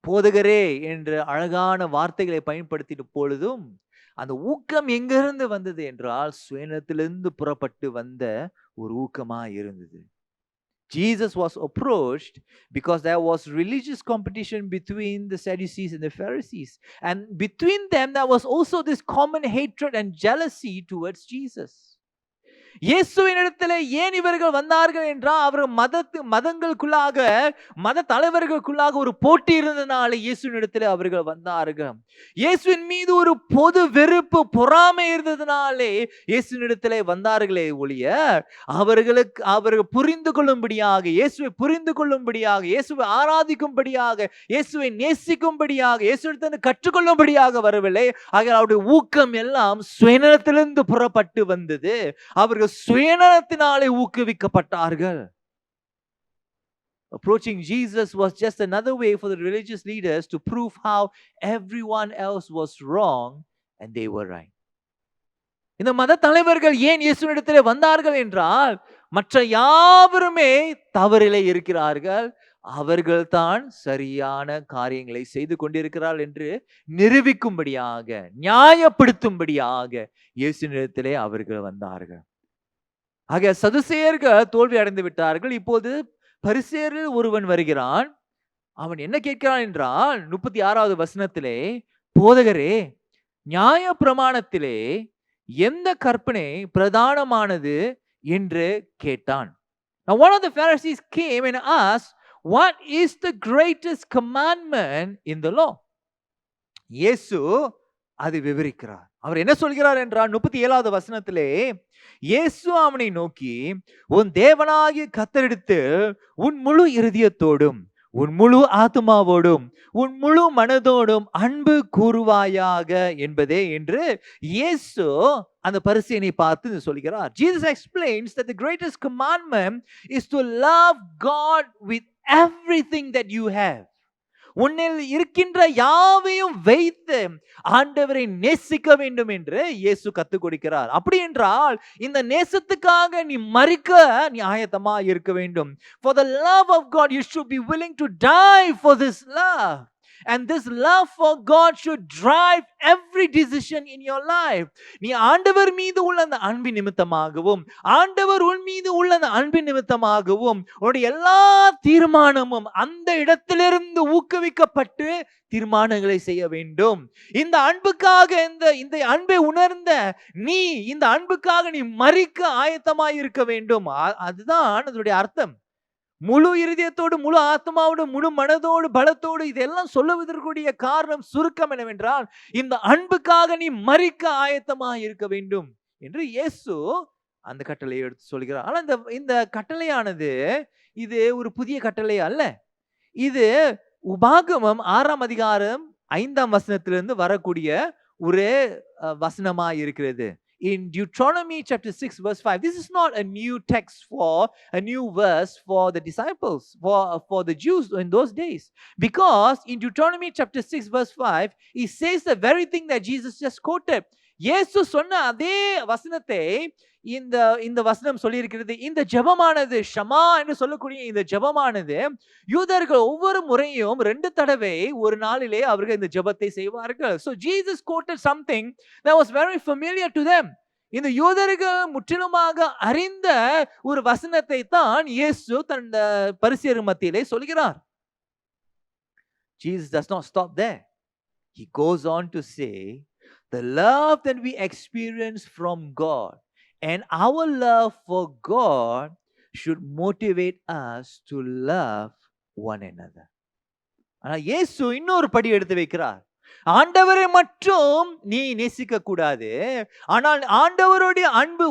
போதகரே என்ற அழகான வார்த்தைகளை பயன்படுத்தின பொழுதும் அந்த ஊக்கம் எங்கிருந்து வந்தது என்றால் சுயநலத்திலிருந்து புறப்பட்டு வந்த ஒரு ஊக்கமா இருந்தது. Jesus was approached because there was religious competition between the Sadducees and the Pharisees, and between them there was also this common hatred and jealousy towards Jesus. இயேசுவினிடத்திலே ஏன் இவர்கள் வந்தார்கள் என்றால், அவர் மதங்களுக்குள்ளாக மத தலைவர்களுக்குள்ளாக ஒரு போட்டி இருந்தனாலே இயேசுவினிடத்திலே அவர்கள் வந்தார்கள். இயேசுவின் மீது ஒரு பொது வெறுப்பு பொறாமை இருந்ததுனாலே இயேசுவினிடத்திலே வந்தார்களே ஒழிய அவர்கள் புரிந்து கொள்ளும்படியாக, இயேசுவை புரிந்து கொள்ளும்படியாக, இயேசுவை ஆராதிக்கும்படியாக, இயேசுவை நேசிக்கும்படியாக, இயேசுவிடத்திலிருந்து கற்றுக்கொள்ளும்படியாக வரவில்லை. ஆக அவருடைய ஊக்கம் எல்லாம் சுயநலத்திலிருந்து புறப்பட்டு வந்தது. அவர்கள் சுயநலத்தினாலே ஊக்குவிக்கப்பட்டார்கள். Approaching Jesus was just another way for the religious leaders to prove how everyone else was wrong and they were right. இந்த மத தலைவர்கள் ஏன் இயேசுவினிடத்திலே வந்தார்கள் என்றால், மற்ற யாவருமே தவறிலே இருக்கிறார்கள், அவர்கள் தான் சரியான காரியங்களை செய்து கொண்டிருக்கிறார்கள் என்று நிரூபிக்கும்படியாக, நியாயப்படுத்தும்படியாக இயேசுவினிடத்திலே அவர்கள் வந்தார்கள். ஆக சதுசேயர்கள் தோல்வி அடைந்து விட்டார்கள். இப்போது பரிசேயரில் ஒருவன் வருகிறான். அவன் என்ன கேட்கிறான் என்றால் 36வது வசனத்திலே, போதகரே, நியாய பிரமாணத்திலே எந்த கற்பனை பிரதானமானது என்று கேட்டான். Now one of the Pharisees came and asked, what is the greatest commandment in the law? இயேசு அதை விவரிக்கிறார். அவர் என்ன சொல்கிறார் என்றால் 37வது வசனத்திலே, இயேசு அவனை நோக்கி, உன் தேவனாகிய கர்த்தரிடத்தில் உன் முழு இருதயத்தோடும், உன் முழு ஆத்மாவோடும் உன் முழு மனதோடும் அன்பு கூறுவாயாக என்பதே என்று இயேசு அந்த பரிசேயனை பார்த்து சொல்கிறார். Jesus explains that the greatest commandment is to love God with everything that you have. உன்னில் இருக்கின்ற யாவையும் வைத்து ஆண்டவரை நேசிக்க வேண்டும் என்று இயேசு கற்றுக் கொடுக்கிறார். அப்படி என்றால் இந்த நேசத்துக்காக நீ மரிக்க நீ ஆயத்தமா இருக்க வேண்டும். For the love of God you should be willing to die for this love. And this love for God should drive every decision in your life. நீ ஆண்டவர் மீது உள்ள அந்த அன்பின் நிமித்தமாகவும் ஆண்டவர் உன் மீது உள்ள அந்த அன்பின் நிமித்தமாகவும் உன்னுடைய எல்லா தீர்மானமும் அந்த இடத்திலிருந்து ஊக்குவிக்கப்பட்டு தீர்மானங்களை செய்ய வேண்டும். இந்த அன்புக்காக இந்த அன்பை உணர்ந்த நீ இந்த அன்புக்காக நீ மரிக்க ஆயத்தமாய் இருக்க வேண்டும். அதுதான் அதனுடைய அர்த்தம். முழு இருதயத்தோடு முழு ஆத்மாவோடு முழு மனதோடு பலத்தோடு இதெல்லாம் சொல்லுவதற்குரிய காரணம் சுருக்கம் என்னவென்றால் இந்த அன்புக்காக நீ மரிக்க ஆயத்தமாக இருக்க வேண்டும் என்று இயேசு அந்த கட்டளையை எடுத்து சொல்கிறார். ஆனால் இந்த கட்டளையானது இது ஒரு புதிய கட்டளை அல்ல. இது உபாகமம் 6ஆம் அதிகாரம் 5ஆம் வசனத்திலிருந்து வரக்கூடிய ஒரு வசனமா இருக்கிறது. In Deuteronomy chapter 6 verse 5, this is not a new text a new verse for the disciples, for the Jews in those days. Because in Deuteronomy chapter 6 verse 5, he says the very thing that Jesus just quoted. இயேசு சொன்ன அதே வசனத்தை இந்த வசனம் சொல்லி இருக்கிறது. இந்த ஜெபமானது ஷமா என்று சொல்லக்கூடிய இந்த ஜெபமானது யூதர்கள் ஒவ்வொரு முறையும் 2 தடவை ஒரு நாளிலே அவர்கள் இந்த ஜெபத்தை செய்வார்கள். So Jesus quoted something that was very familiar to them. இந்த யூதர்கள் முற்றிலுமாக அறிந்த ஒரு வசனத்தை தான் இயேசு தன் பரிசேயர் மத்தியிலே சொல்கிறார். Jesus does not stop there. He goes on to say, the love that we experience from God and our love for God should motivate us to love one another. ஆனா இயேசு இன்னொரு படி எடுத்து வைக்கிறார். ஆண்டவரை மட்டும் நீ நேசிக்க கூடாது, ஆனால் ஆண்டவருடைய அன்பு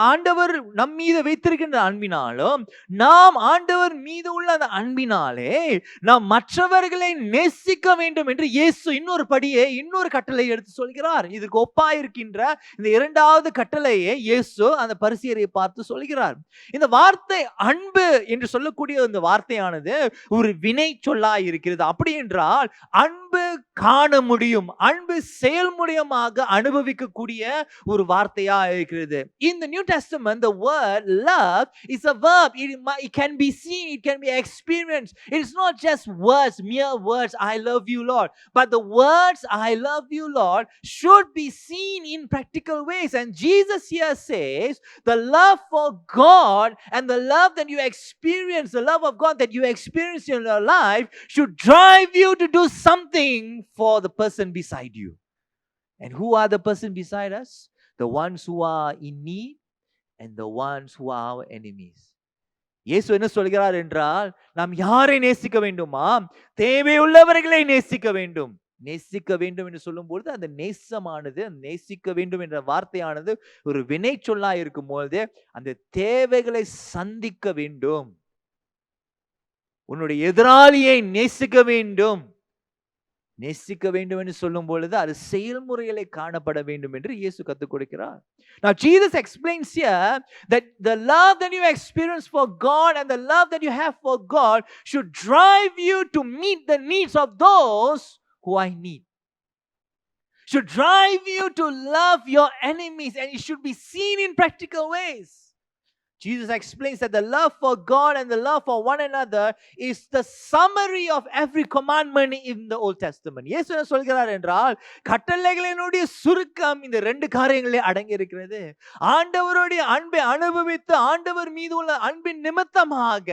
ஆண்டவர் நம் மீது வைத்திருக்கின்ற அன்பினாலும் நாம் ஆண்டவர் மீது உள்ள அந்த அன்பினாலே நாம் மற்றவர்களை நேசிக்க வேண்டும் என்று இயேசு இன்னொரு கட்டளை எடுத்து சொல்கிறார். இதற்கு ஒப்பாயிருக்கின்ற இந்த 2வது கட்டளையை இயேசு அந்த பரிசேயரை பார்த்து சொல்கிறார். இந்த வார்த்தை அன்பு என்று சொல்லக்கூடிய இந்த வார்த்தையானது ஒரு வினை சொல்லாய் இருக்கிறது. அப்படி என்றால் அன்பு காண முடியும், அன்பு செயல்முறையாக அனுபவிக்கக்கூடிய ஒரு வார்த்தையா இருக்கிறது. In the New Testament, the word love is a verb. It can be seen, it can be experienced. It is not just words, mere words, I love you, Lord. But the words, I love you, Lord, should be seen in practical ways. And Jesus here says, the love for God and the love that you experience, the love of God that you experience in your life should drive you to do something for the person beside you. And who are the person beside us? The ones who are in need and the ones who are our enemies. இயேசு என்ன சொல்கிறார் என்றால், நாம் யாரை நேசிக்க வேண்டுமா? தேவையுள்ளவர்களை நேசிக்க வேண்டும். நேசிக்க வேண்டும் என்று சொல்லும்போது அந்த நேசமானது, நேசிக்க வேண்டும் என்ற வார்த்தையானது ஒரு வினை சொல்லா இருக்கும் பொழுது அந்த தேவைகளை சந்திக்க வேண்டும். உன்னுடைய எதிராளியை நேசிக்க வேண்டும். நேசிக்க வேண்டும் என்று சொல்லும் பொழுது அது செயல்முறையிலே காணப்பட வேண்டும் என்று இயேசு கற்றுக் கொடுக்கிறார். Now Jesus explains here that the love that you experience for God and the love that you have for God should drive you to meet the needs of those who are in need. Should drive you to love your enemies, and it should be seen in practical ways. Jesus explains that the love for God and the love for one another is the summary of every commandment in the Old Testament. இயேசு என்ன சொல்கிறார் என்றால், கட்டளைகளினுடைய சுருக்கம் இந்த 2 காரியங்களே அடங்கி இருக்கிறது. ஆண்டவருடைய அன்பை அனுபவித்து ஆண்டவர் மீது உள்ள அன்பின் நிமித்தமாக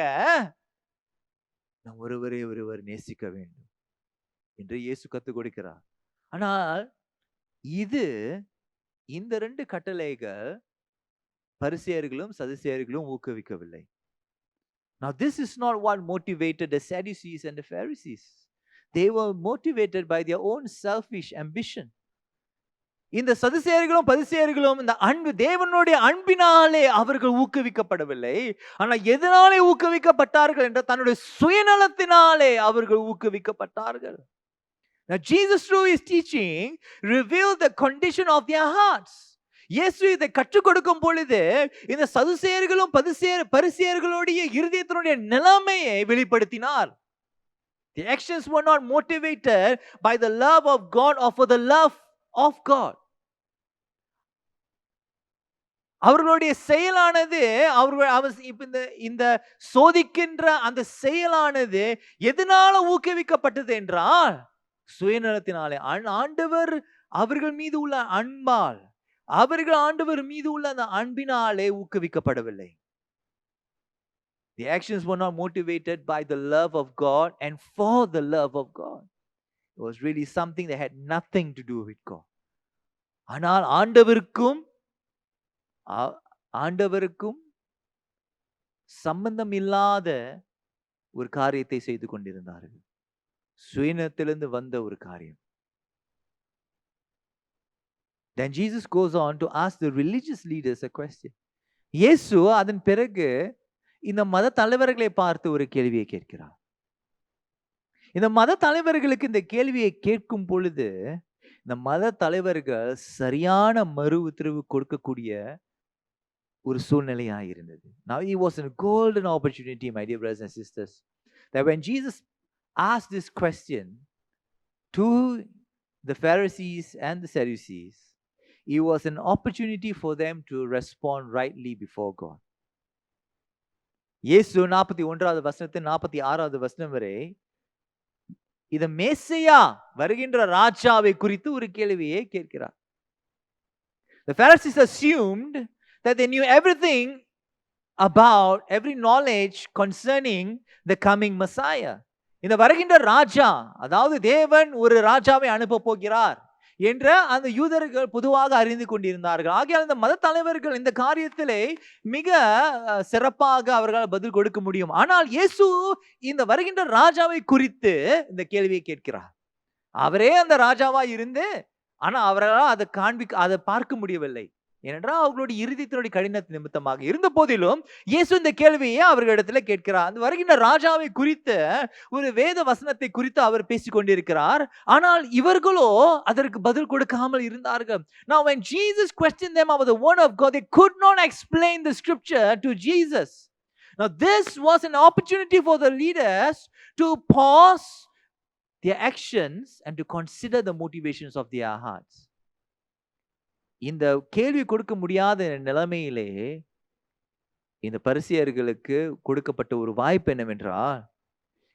நாம் ஒருவர் நேசிக்க வேண்டும் என்று இயேசு கற்றுக் கொடுக்கிறார். ஆனால் இந்த 2 கட்டளைகள் பரிசேயர்களும் சதுசேயர்களும் ஊக்குவிக்கவில்லை. Now this is not what motivated the Sadducees and the Pharisees. They were motivated by their own selfish ambition. இந்த சதுசேயர்களும் பரிசேயர்களும் இந்த அன்பு, தேவனுடைய அன்பினாலே அவர்கள் ஊக்குவிக்கப்படவில்லை. ஆனா எதனாலே ஊக்குவிக்கப்பட்டார்கள் என்ற தன்னுடைய சுயநலத்தினாலே அவர்கள் ஊக்குவிக்கப்பட்டார்கள். Now Jesus through his teaching revealed the condition of their hearts. இயேசு இதை கற்றுக் கொடுக்கும் பொழுது இந்த சதுசேயர்களும் பரிசேயர்களுடைய இருதயத்தினுடைய நிலைமையை வெளிப்படுத்தினார். The actions were not motivated by the love of God or for the love of God. அவர்களுடைய செயலானது இந்த சோதிக்கின்ற அந்த செயலானது எதனால ஊக்குவிக்கப்பட்டது என்றால் சுயநலத்தினாலே. ஆண்டவர் அவர்கள் மீது உள்ள அன்பால், அவர்கள் ஆண்டவர் மீது உள்ள அந்த அன்பினாலே ஊக்குவிக்கப்படவில்லை. The actions were not motivated by the love of God and for the love of God. It was really something that had nothing to do with God. ஆனால் ஆண்டவருக்கும் சம்பந்தம் இல்லாத ஒரு காரியத்தை செய்து கொண்டிருந்தார்கள். சுயநலத்திலிருந்து வந்த ஒரு காரியம். Then Jesus goes on to ask the religious leaders a question. இயேசு அதன் பிறகு இந்த மத தலைவர்களை பார்த்து ஒரு கேள்வியை கேட்கிறார். இந்த மத தலைவர்களுக்கு இந்த கேள்வியை கேட்கும் பொழுது இந்த மத தலைவர்கள் சரியான மறு உத்தரவு கொடுக்கக்கூடிய ஒரு சூழ்நிலையா இருந்தது. Now it was a golden opportunity, my dear brothers and sisters, that when Jesus asked this question to the Pharisees and the Sadducees, it was an opportunity for them to respond rightly before God. இயேசு 41வது வசனத்தில் 46வது வசனம் வரை இந்த மேசியா வருகின்ற ராஜாவை குறித்து ஒரு கேள்வியை கேட்கிறார். The Pharisees assumed that they knew everything about every knowledge concerning the coming Messiah. இந்த வருகின்ற ராஜா, அதாவது தேவன் ஒரு ராஜாவை அனுப்ப போகிறார் என்ற அந்த யூதர்கள் பொதுவாக அறிந்து கொண்டிருந்தார்கள். ஆகையால் இந்த மத தலைவர்கள் இந்த காரியத்திலே மிக சிறப்பாக அவர்களால் பதில் கொடுக்க முடியும். ஆனால் இயேசு இந்த வருகின்ற ராஜாவை குறித்து இந்த கேள்வியை கேட்கிறார். அவரே அந்த ராஜாவா இருந்து ஆனா அவர்களால் அதை பார்க்க முடியவில்லை. ஏனென்றால் அவர்களுடைய இருதயத்தினுடைய கடினத்தின் நிமித்தமாக இருந்த போதிலும் இயேசு இந்த கேள்வியை அவர்களிடத்துல கேட்கிறார். அந்த வருகின்ற ராஜாவை குறித்த ஒரு வேத வசனத்தை குறித்து அவர் பேசிக் கொண்டிருக்கிறார். ஆனால் இவர்களோ அதற்கு பதில் கொடுக்காமல் இருந்தார்கள். Now when Jesus questioned them about the word of God, they could not explain the scripture to Jesus. Now this was an opportunity for the leaders to pause their actions and to consider the motivations of their hearts. இந்த கேள்வி கொடுக்க முடியாத நிலைமையிலே இந்த பரிசேயர்களுக்கு கொடுக்கப்பட்ட ஒரு வாய்ப்பு என்னவென்றால்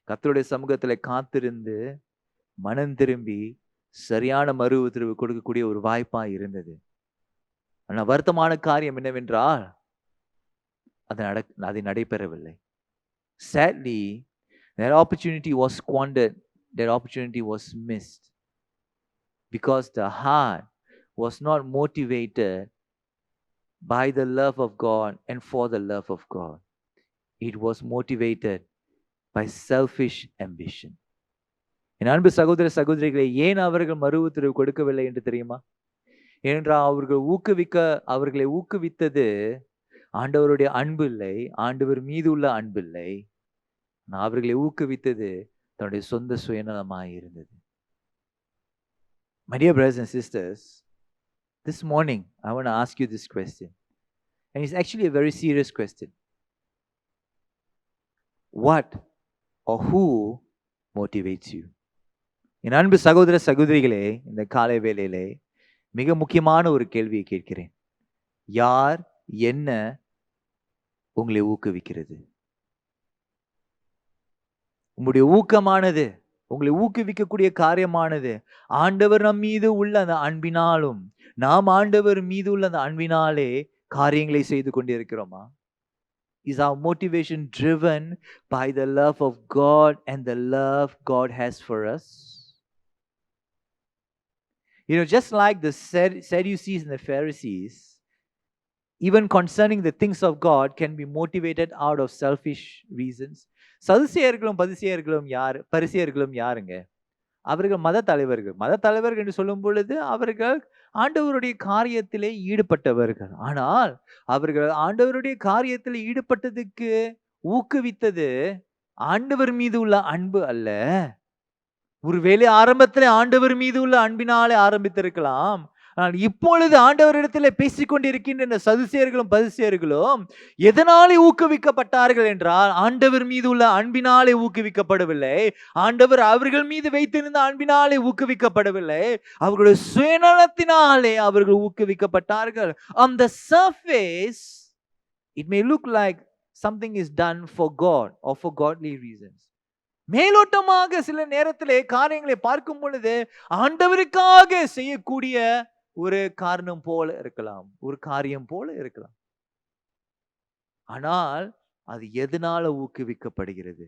கர்த்தருடைய சமூகத்தில் காத்திருந்து மனம் திரும்பி சரியான மறு உத்தரவு கொடுக்கக்கூடிய ஒரு வாய்ப்பா இருந்தது. ஆனால் வருத்தமான காரியம் என்னவென்றால் அது நடைபெறவில்லை. Sadly, that opportunity was squandered. That opportunity was missed because the heart was not motivated by the love of God and for the love of God. It was motivated by selfish ambition. என் அன்பு சகோதர சகோதரிகளை, ஏன் அவர்கள் மறு உத்தரவு கொடுக்கவில்லை என்று தெரியுமா? ஏனென்றால் அவர்களை ஊக்குவித்தது ஆண்டவருடைய அன்பு இல்லை, ஆண்டவர் மீது உள்ள அன்பு இல்லை. அவர்களை ஊக்குவித்தது தன்னுடைய சொந்த சுயநலமாய் இருந்தது. My dear brothers and sisters, this morning I want to ask you this question, and it's actually a very serious question. What or who motivates you? என் அன்பு சகோதர சகோதரிகளே, இந்த காலை வேளையிலே மிக முக்கியமான ஒரு கேள்வியை கேட்கிறேன். யார் என்ன உங்களை ஊக்குவிக்கிறது? உங்களுடைய ஊக்கமானது, உங்களை ஊக்குவிக்கக்கூடிய காரியமானது ஆண்டவர் நம் மீது உள்ள அந்த அன்பினாலும் நாம் ஆண்டவர் மீது உள்ள அந்த அன்பினாலே காரியங்களை செய்து கொண்டிருக்கிறோமா? Is our motivation driven by the love of God and the love God has for us? You know, just like the Sadducees and the Pharisees, even concerning the things of God can be motivated out of selfish reasons. சதுசேயர்களும் பரிசேயர்களும் யாருங்க? அவர்கள் மத தலைவர்கள். மத தலைவர்கள் என்று சொல்லும் பொழுது அவர்கள் ஆண்டவருடைய காரியத்திலே ஈடுபட்டவர்கள். ஆனால் அவர்கள் ஆண்டவருடைய காரியத்தில் ஈடுபட்டதுக்கு ஊக்குவித்தது ஆண்டவர் மீது உள்ள அன்பு அல்ல. ஒருவேளை ஆரம்பத்திலே ஆண்டவர் மீது உள்ள அன்பினாலே ஆரம்பித்திருக்கலாம். ஆனால் இப்பொழுது ஆண்டவரிடத்தில் பேசிக்கொண்டிருக்கின்ற இந்த சதுசேயர்களும் பரிசேயர்களும் எதனாலே ஊக்குவிக்கப்பட்டார்கள் என்றால் ஆண்டவர் மீது உள்ள அன்பினாலே ஊக்குவிக்கப்படவில்லை. ஆண்டவர் அவர்கள் மீது வைத்திருந்த அன்பினாலே ஊக்குவிக்கப்படவில்லை. அவர்களுடைய சுயநலத்தினாலே அவர்கள் ஊக்குவிக்கப்பட்டார்கள். On the surface it may look like something is done for God or for godly reasons. மேலோட்டமாக சில நேரத்திலே காரியங்களை பார்க்கும் பொழுது ஆண்டவருக்காக செய்யக்கூடிய ஒரு காரணம் போல இருக்கலாம், ஒரு காரியம் போல இருக்கலாம். ஆனால் அது எதனால ஊக்குவிக்கப்படுகிறது?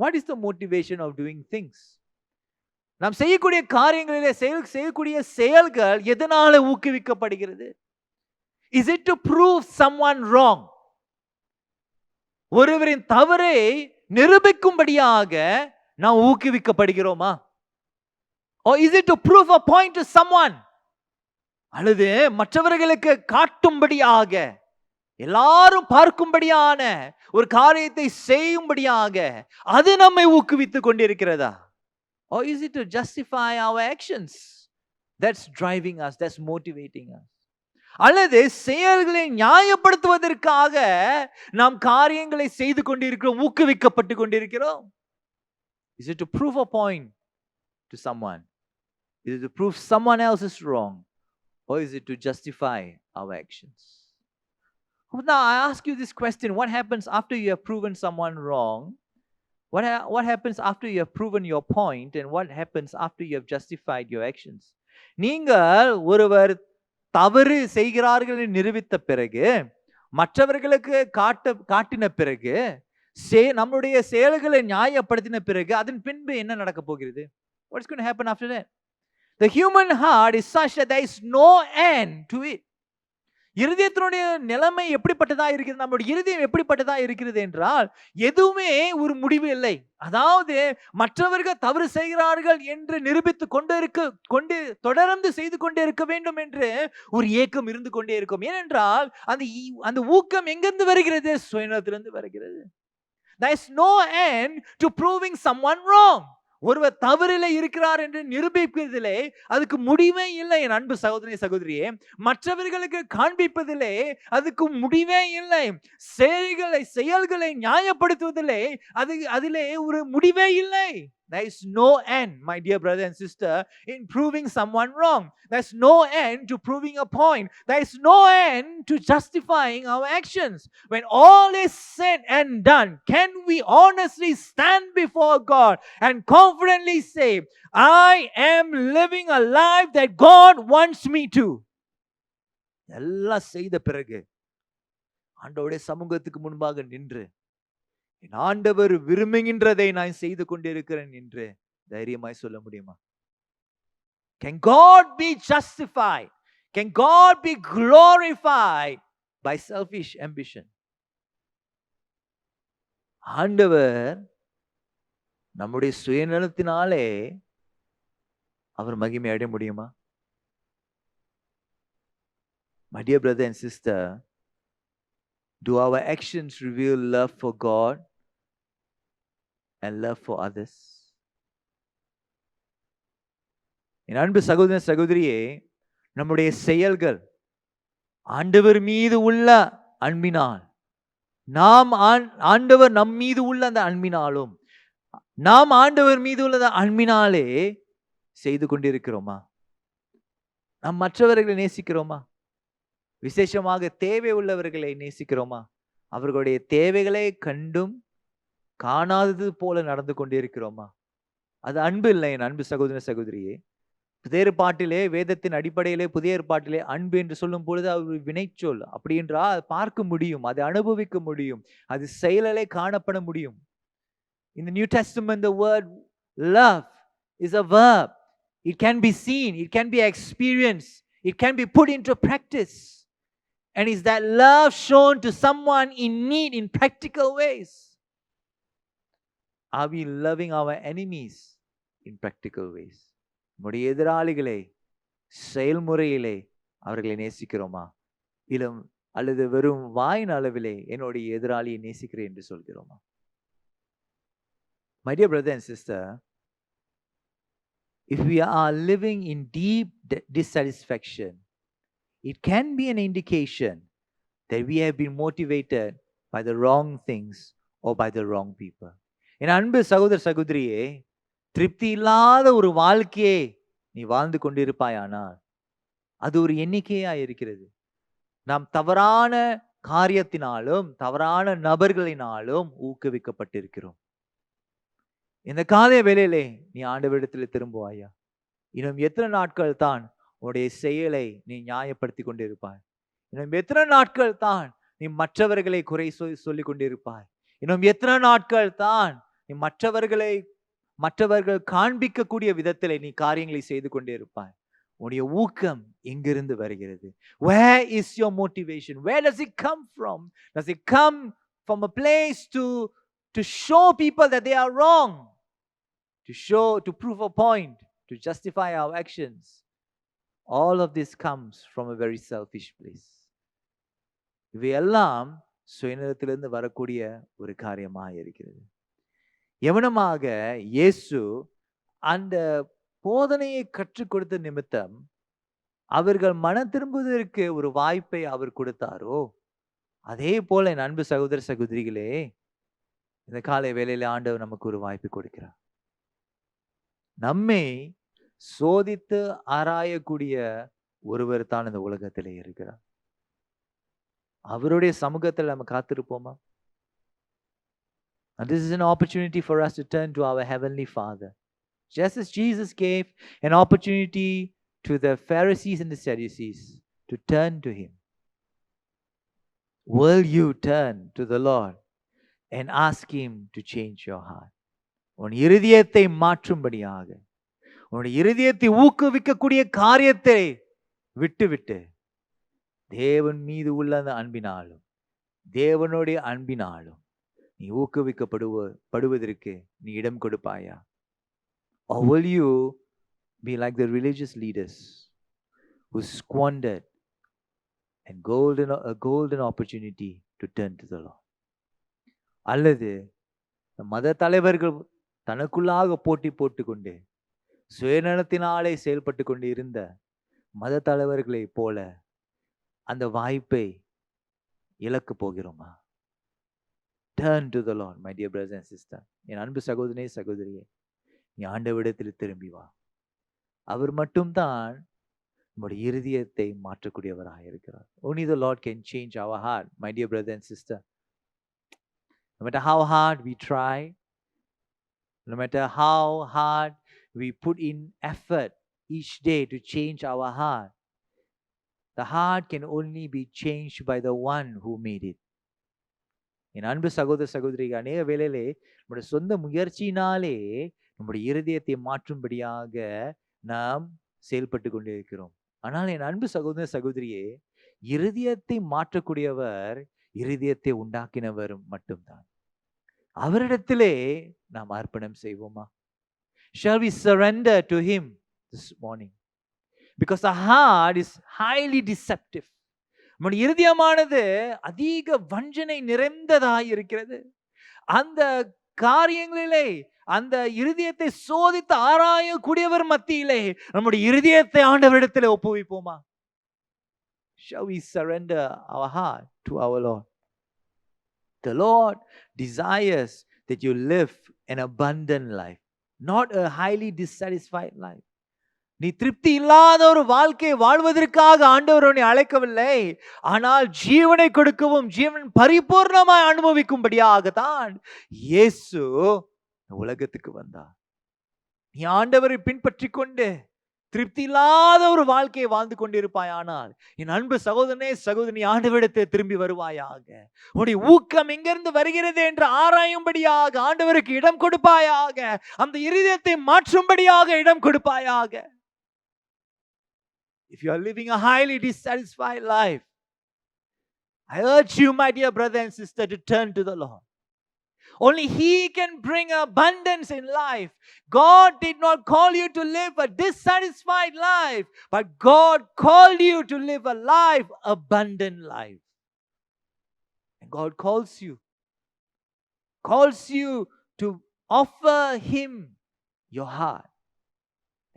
What is the motivation of doing things? நாம் செய்யக்கூடிய காரியங்களிலே செய்யக்கூடிய செயல்கள் எதனால ஊக்குவிக்கப்படுகிறது? Is it to prove someone wrong? ஒருவரின் தவறை நிரூபிக்கும்படியாக நாம் ஊக்குவிக்கப்படுகிறோமா? Or is it to prove a point to someone? அல்லது மற்றவர்களுக்கு காட்டும்படியாக, எல்லாரும் பார்க்கும்படியான ஒரு காரியத்தை செய்யும்படியாக அது நம்மை ஊக்குவித்துக் கொண்டிருக்கிறதா? Or is it to justify our actions? That's driving us, that's motivating us. அல்லது செயல்களை நியாயப்படுத்துவதற்காக நாம் காரியங்களை செய்து கொண்டிருக்கிறோம், ஊக்குவிக்கப்பட்டு கொண்டிருக்கிறோம். Is it to prove a point to someone? Is it to prove someone else is wrong? Or is it to justify our actions? Now I ask you this question: what happens after you have proven someone wrong? What happens after you have proven your point, and what happens after you have justified your actions? நீங்கள் ஒருவர் தவறு செய்கிறார்கள் என்று நிரூபித்த பிறகு, மற்றவர்களுக்கு காட்டின பிறகு, நம்முடைய செயல்களை நியாயப்படுத்தின பிறகு அதன் பின்பு என்ன நடக்க போகிறது? What's going to happen after that? The human heart is such that there is no end to it. இருதயத்தினுடைய நிலைமை எப்படிப்பட்டதா இருக்கிறது? நம்முடைய இருதயம் எப்படிப்பட்டதா இருக்கிறது என்றால் எதுவுமே ஒரு முடிவு இல்லை. அதாவது மற்றவர்கள் தவறு செய்கிறார்கள் என்று நிரூபித்து கொண்டு தொடர்ந்து செய்து கொண்டே இருக்க வேண்டும் என்று ஒரு ஏக்கம் இருந்து கொண்டே இருக்கும். ஏனென்றால் அந்த ஊக்கம் எங்கிருந்து வருகிறது? சுயநலத்திலிருந்து வருகிறது. There is no end to proving someone wrong. ஒருவர் தவறிலே இருக்கிறார் என்று நிரூபிப்பதிலே அதுக்கு முடிவே இல்லை. என் அன்பு சகோதரி சகோதரியே, மற்றவர்களுக்கு காண்பிப்பதிலே அதுக்கு முடிவே இல்லை. செயல்களை நியாயப்படுத்துவதிலே அதிலே ஒரு முடிவே இல்லை. There is no end, my dear brother and sister, in proving someone wrong. There's no end to proving a point. There is no end to justifying our actions. When all is said and done, can we honestly stand before God and confidently say, I am living a life that God wants me to? எல்லாம் செய்த பிறகு ஆண்டவருடைய சமூகத்துக்கு முன்பாக நின்று என் ஆண்டவர் விரும்புகின்றதை நான் செய்து கொண்டிருக்கிறேன் என்று தைரியமாய் சொல்ல முடியுமா? Can God be justified? Can God be glorified by selfish ambition? ஆண்டவர் நம்முடைய சுயநலத்தினாலே அவர் மகிமை அடைய முடியுமா? My dear brother and sister, do our actions reveal love for God and love for others? என் அன்பு சகோதர சகோதரியே, நம்முடைய செயல்கள் ஆண்டவர் மீது உள்ள அன்பினால், நாம் ஆண்டவர் நம் மீது உள்ள அந்த அன்பினாலும் நாம் ஆண்டவர் மீது உள்ள அன்பினாலே செய்து கொண்டிருக்கிறோமா? நாம் மற்றவர்களை நேசிக்கிறோமா? விசேஷமாக தேவை உள்ளவர்களை நேசிக்கிறோமா? அவர்களுடைய தேவைகளை கண்டும் காணாதது போல நடந்து கொண்டிருக்கிறோமா? அது அன்பு இல்லை. என் அன்பு சகோதர சகோதரியே, புதிய ஏற்பாட்டிலே, வேதத்தின் அடிப்படையிலே புதிய ஏற்பாட்டிலே அன்பு என்று சொல்லும் பொழுது அது வினைச்சொல். அப்படி என்றால் பார்க்க முடியும், அதை அனுபவிக்க முடியும், அது செயலிலே காணப்பட முடியும். In the New Testament, the word love is a verb. It can be seen, it can be experienced, it can be put into practice. And is that love shown to someone in need in practical ways? Are we loving our enemies in practical ways. நம்முடைய எதிராளிகளை செயல்முறையிலே அவர்களை நேசிக்கிறோமா? அல்லது வெறும் வாயின் அளவிலே என்னுடைய எதிராளியை நேசிக்கிறேன் என்று சொல்கிறோமா? My dear brother and sister, if we are living in deep dissatisfaction, it can be an indication that we have been motivated by the wrong things or by the wrong people. என் அன்பு சகோதர சகோதரியே, திருப்தி இல்லாத ஒரு வாழ்க்கையை நீ வாழ்ந்து கொண்டிருப்பாயானால் அது ஒரு எண்ணிக்கையா இருக்கிறது. நாம் தவறான காரியத்தினாலும் தவறான நபர்களினாலும் ஊக்குவிக்கப்பட்டிருக்கிறோம். இந்த காலை வேளையிலே நீ ஆண்டவரிடத்தில் திரும்புவாயா? இன்னும் எத்தனை நாட்கள் தான் உன்னுடைய செயலை நீ நியாயப்படுத்தி கொண்டிருப்பாய்? இன்னும் எத்தனை நாட்கள் தான் நீ மற்றவர்களை குறை சொல்லிக் கொண்டிருப்பாய்? இன்னும் எத்தனை நாட்கள் தான் நீ மற்றவர்கள் காண்பிக்கக்கூடிய விதத்திலே நீ காரியங்களை செய்து கொண்டே இருப்பாய்? உன்னுடைய ஊக்கம் எங்கிருந்து வருகிறது? Where is your motivation? Where does it come from? Does it come from a place to show people that they are wrong? To prove a point, to justify our actions? All of this comes from a very selfish place. இவையெல்லாம் சுயநலத்திலிருந்து வரக்கூடிய ஒரு காரியமாக இருக்கிறது. எவனமாக இயேசு அந்த போதனையை கற்றுக் கொடுத்த நிமித்தம் அவர்கள் மனம் திரும்புவதற்கு ஒரு வாய்ப்பை அவர் கொடுத்தாரோ, அதே போல என் அன்பு சகோதர சகோதரிகளே, இந்த காலை வேளையில ஆண்டவர் நமக்கு ஒரு வாய்ப்பு கொடுக்கிறார். நம்மை சோதித்து ஆராயக்கூடிய ஒருவர் தான் இந்த உலகத்திலே இருக்கிறார். அவருடைய சமூகத்தில் நம்ம காத்திருப்போமா? And this is an opportunity for us to turn to our Heavenly Father. Just as Jesus gave an opportunity to the Pharisees and the Sadducees to turn to Him, will you turn to the Lord and ask Him to change your heart? உன் இருதயத்தை மாற்றும்படியாக, உன் இருதயத்தை ஊக்குவிக்கக்கூடிய காரியத்தை விட்டு தேவன் மீது உள்ள அந்த அன்பினாலும் தேவனுடைய அன்பினாலும் நீ ஊக்குவிக்கப்படுவதற்கு நீ இடம் கொடுப்பாயா? Or will you be like the religious leaders who squandered a golden opportunity to turn to the Lord? அல்லது மத தலைவர்கள் தனக்குள்ளாக போட்டி போட்டுக்கொண்டு சுயநலத்தினாலே செயல்பட்டு கொண்டு இருந்த மத தலைவர்களை போல அந்த வாய்ப்பை இழக்க போகிறோமா? Turn to the Lord, my dear brothers and sisters. என் அன்பு சகோதரனே சகோதரியே, நீ ஆண்டவரிடத்தில் திரும்பி வா. அவர் மட்டும்தான் நம்முடைய இருதயத்தை மாற்றக்கூடியவராக இருக்கிறார். Only the Lord can change our heart, my dear brother and sister. No matter how hard we try, no matter how hard we put in effort each day to change our heart, the heart can only be changed by the one who made it. என் அன்பு சகோதர சகோதரிகள், அநேக வேளையிலே நம்முடைய சொந்த முயற்சியினாலே நம்முடைய இருதயத்தை மாற்றும்படியாக நாம் செயல்பட்டு கொண்டிருக்கிறோம். ஆனால் என் அன்பு சகோதர சகோதரியே, இருதயத்தை மாற்றக்கூடியவர் இருதயத்தை உண்டாக்கினவர் மட்டும்தான். அவரிடத்திலே நாம் அர்ப்பணம் செய்வோமா? Shall we surrender to Him this morning? Because the heart is highly deceptive. நம்முடைய இருதயமானது அதிக வஞ்சனை நிறைந்ததாய் இருக்கிறது. அந்த காரியங்களிலே அந்த இருதயத்தை சோதித்து ஆராயக்கூடியவர் மத்தியிலே நம்முடைய இருதயத்தை ஆண்டவரிடத்திலே ஒப்புவிப்போமா? Shall we surrender our heart to our Lord? The Lord desires that you live an abundant life, not a highly dissatisfied life. நீ திருப்தி இல்லாத ஒரு வாழ்க்கையை வாழ்வதற்காக ஆண்டவர் உன்னை அழைக்கவில்லை, ஆனால் ஜீவனை கொடுக்கவும் ஜீவன் பரிபூர்ணமாய் அனுபவிக்கும்படியாக தான் இயேசு உலகத்துக்கு வந்தார். நீ ஆண்டவரை பின்பற்றி கொண்டு திருப்தி இல்லாத ஒரு வாழ்க்கையை வாழ்ந்து கொண்டிருப்பாயானால் என் அன்பு சகோதரனே சகோதரி, ஆண்டவரிடத்தில் திரும்பி வருவாயாக. உன்னுடைய ஊக்கம் எங்கிருந்து வருகிறது என்று ஆராயும்படியாக ஆண்டவருக்கு இடம் கொடுப்பாயாக. அந்த இருதயத்தை மாற்றும்படியாக இடம் கொடுப்பாயாக. If you are living a highly dissatisfied life, I urge you, my dear brother and sister, to turn to the Lord. Only He can bring abundance in life. God did not call you to live a dissatisfied life, but God called you to live a life, abundant life. And God calls you to offer Him your heart.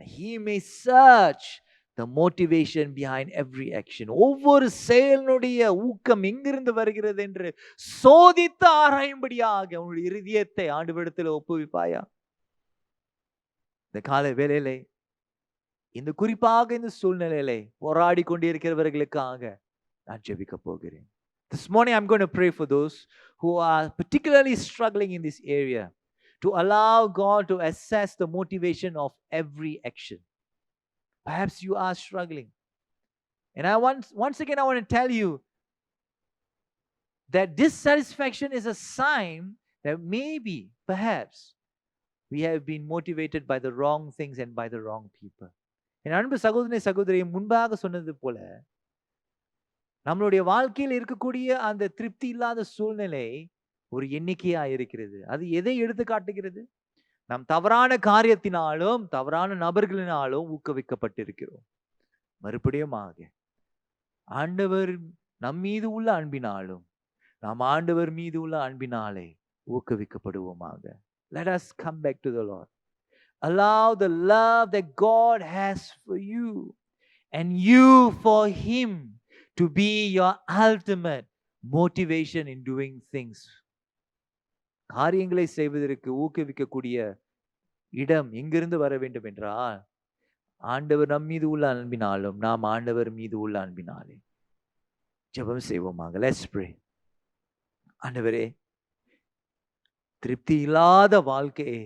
He may search the motivation behind every action. ஒவ்வொரு செயலினுடைய ஊக்கம் எங்கிருந்து வருகிறது என்று சோதித்து ஆராயும்படியாக உன்னுடைய இருதயத்தை ஆண்டவரிடத்தில் ஒப்புவிப்பாயா? இந்த காலை வேளையிலே, இந்த குறிப்பாக இந்த சூழ்நிலையிலே போராடி கொண்டிருக்கிறவர்களுக்காக நான் ஜெபிக்க போகிறேன். This morning I'm going to pray for those who are particularly struggling in this area, to allow God to assess the motivation of every action. Perhaps you are struggling. And once again I want to tell you that dissatisfaction is a sign that maybe, perhaps, we have been motivated by the wrong things and by the wrong people. என் அன்பு சகோதரனே சகோதரியை முன்பாக சொன்னது போல, நம்மளுடைய வாழ்க்கையில் இருக்கக்கூடிய அந்த திருப்தி இல்லாத சூழ்நிலை ஒரு எண்ணிக்கையா இருக்கிறது. அது எதை எடுத்து காட்டுகிறது? நாம் தவறான காரியத்தினாலும் தவறான நபர்களினாலும் ஊக்குவிக்கப்பட்டிருக்கிறோம். மறுபடியும் ஆண்டவர் நம் மீது உள்ள அன்பினாலும் நாம் ஆண்டவர் மீது உள்ள அன்பினாலே ஊக்குவிக்கப்படுவோமாக. Let us come back to the Lord. Allow the love that God has for you and you for Him to be your ultimate motivation in doing things. காரியங்களை செய்வதற்கு ஊக்குவிக்கக்கூடிய இடம் எங்கிருந்து வர வேண்டும் என்றால், ஆண்டவர் நம் மீது உள்ள அன்பினாலும் நாம் ஆண்டவர் மீது உள்ள அன்பினாலே. ஜெபம் செய்வோமாக. Let's pray. ஆண்டவரே, திருப்தி இல்லாத வாழ்க்கையை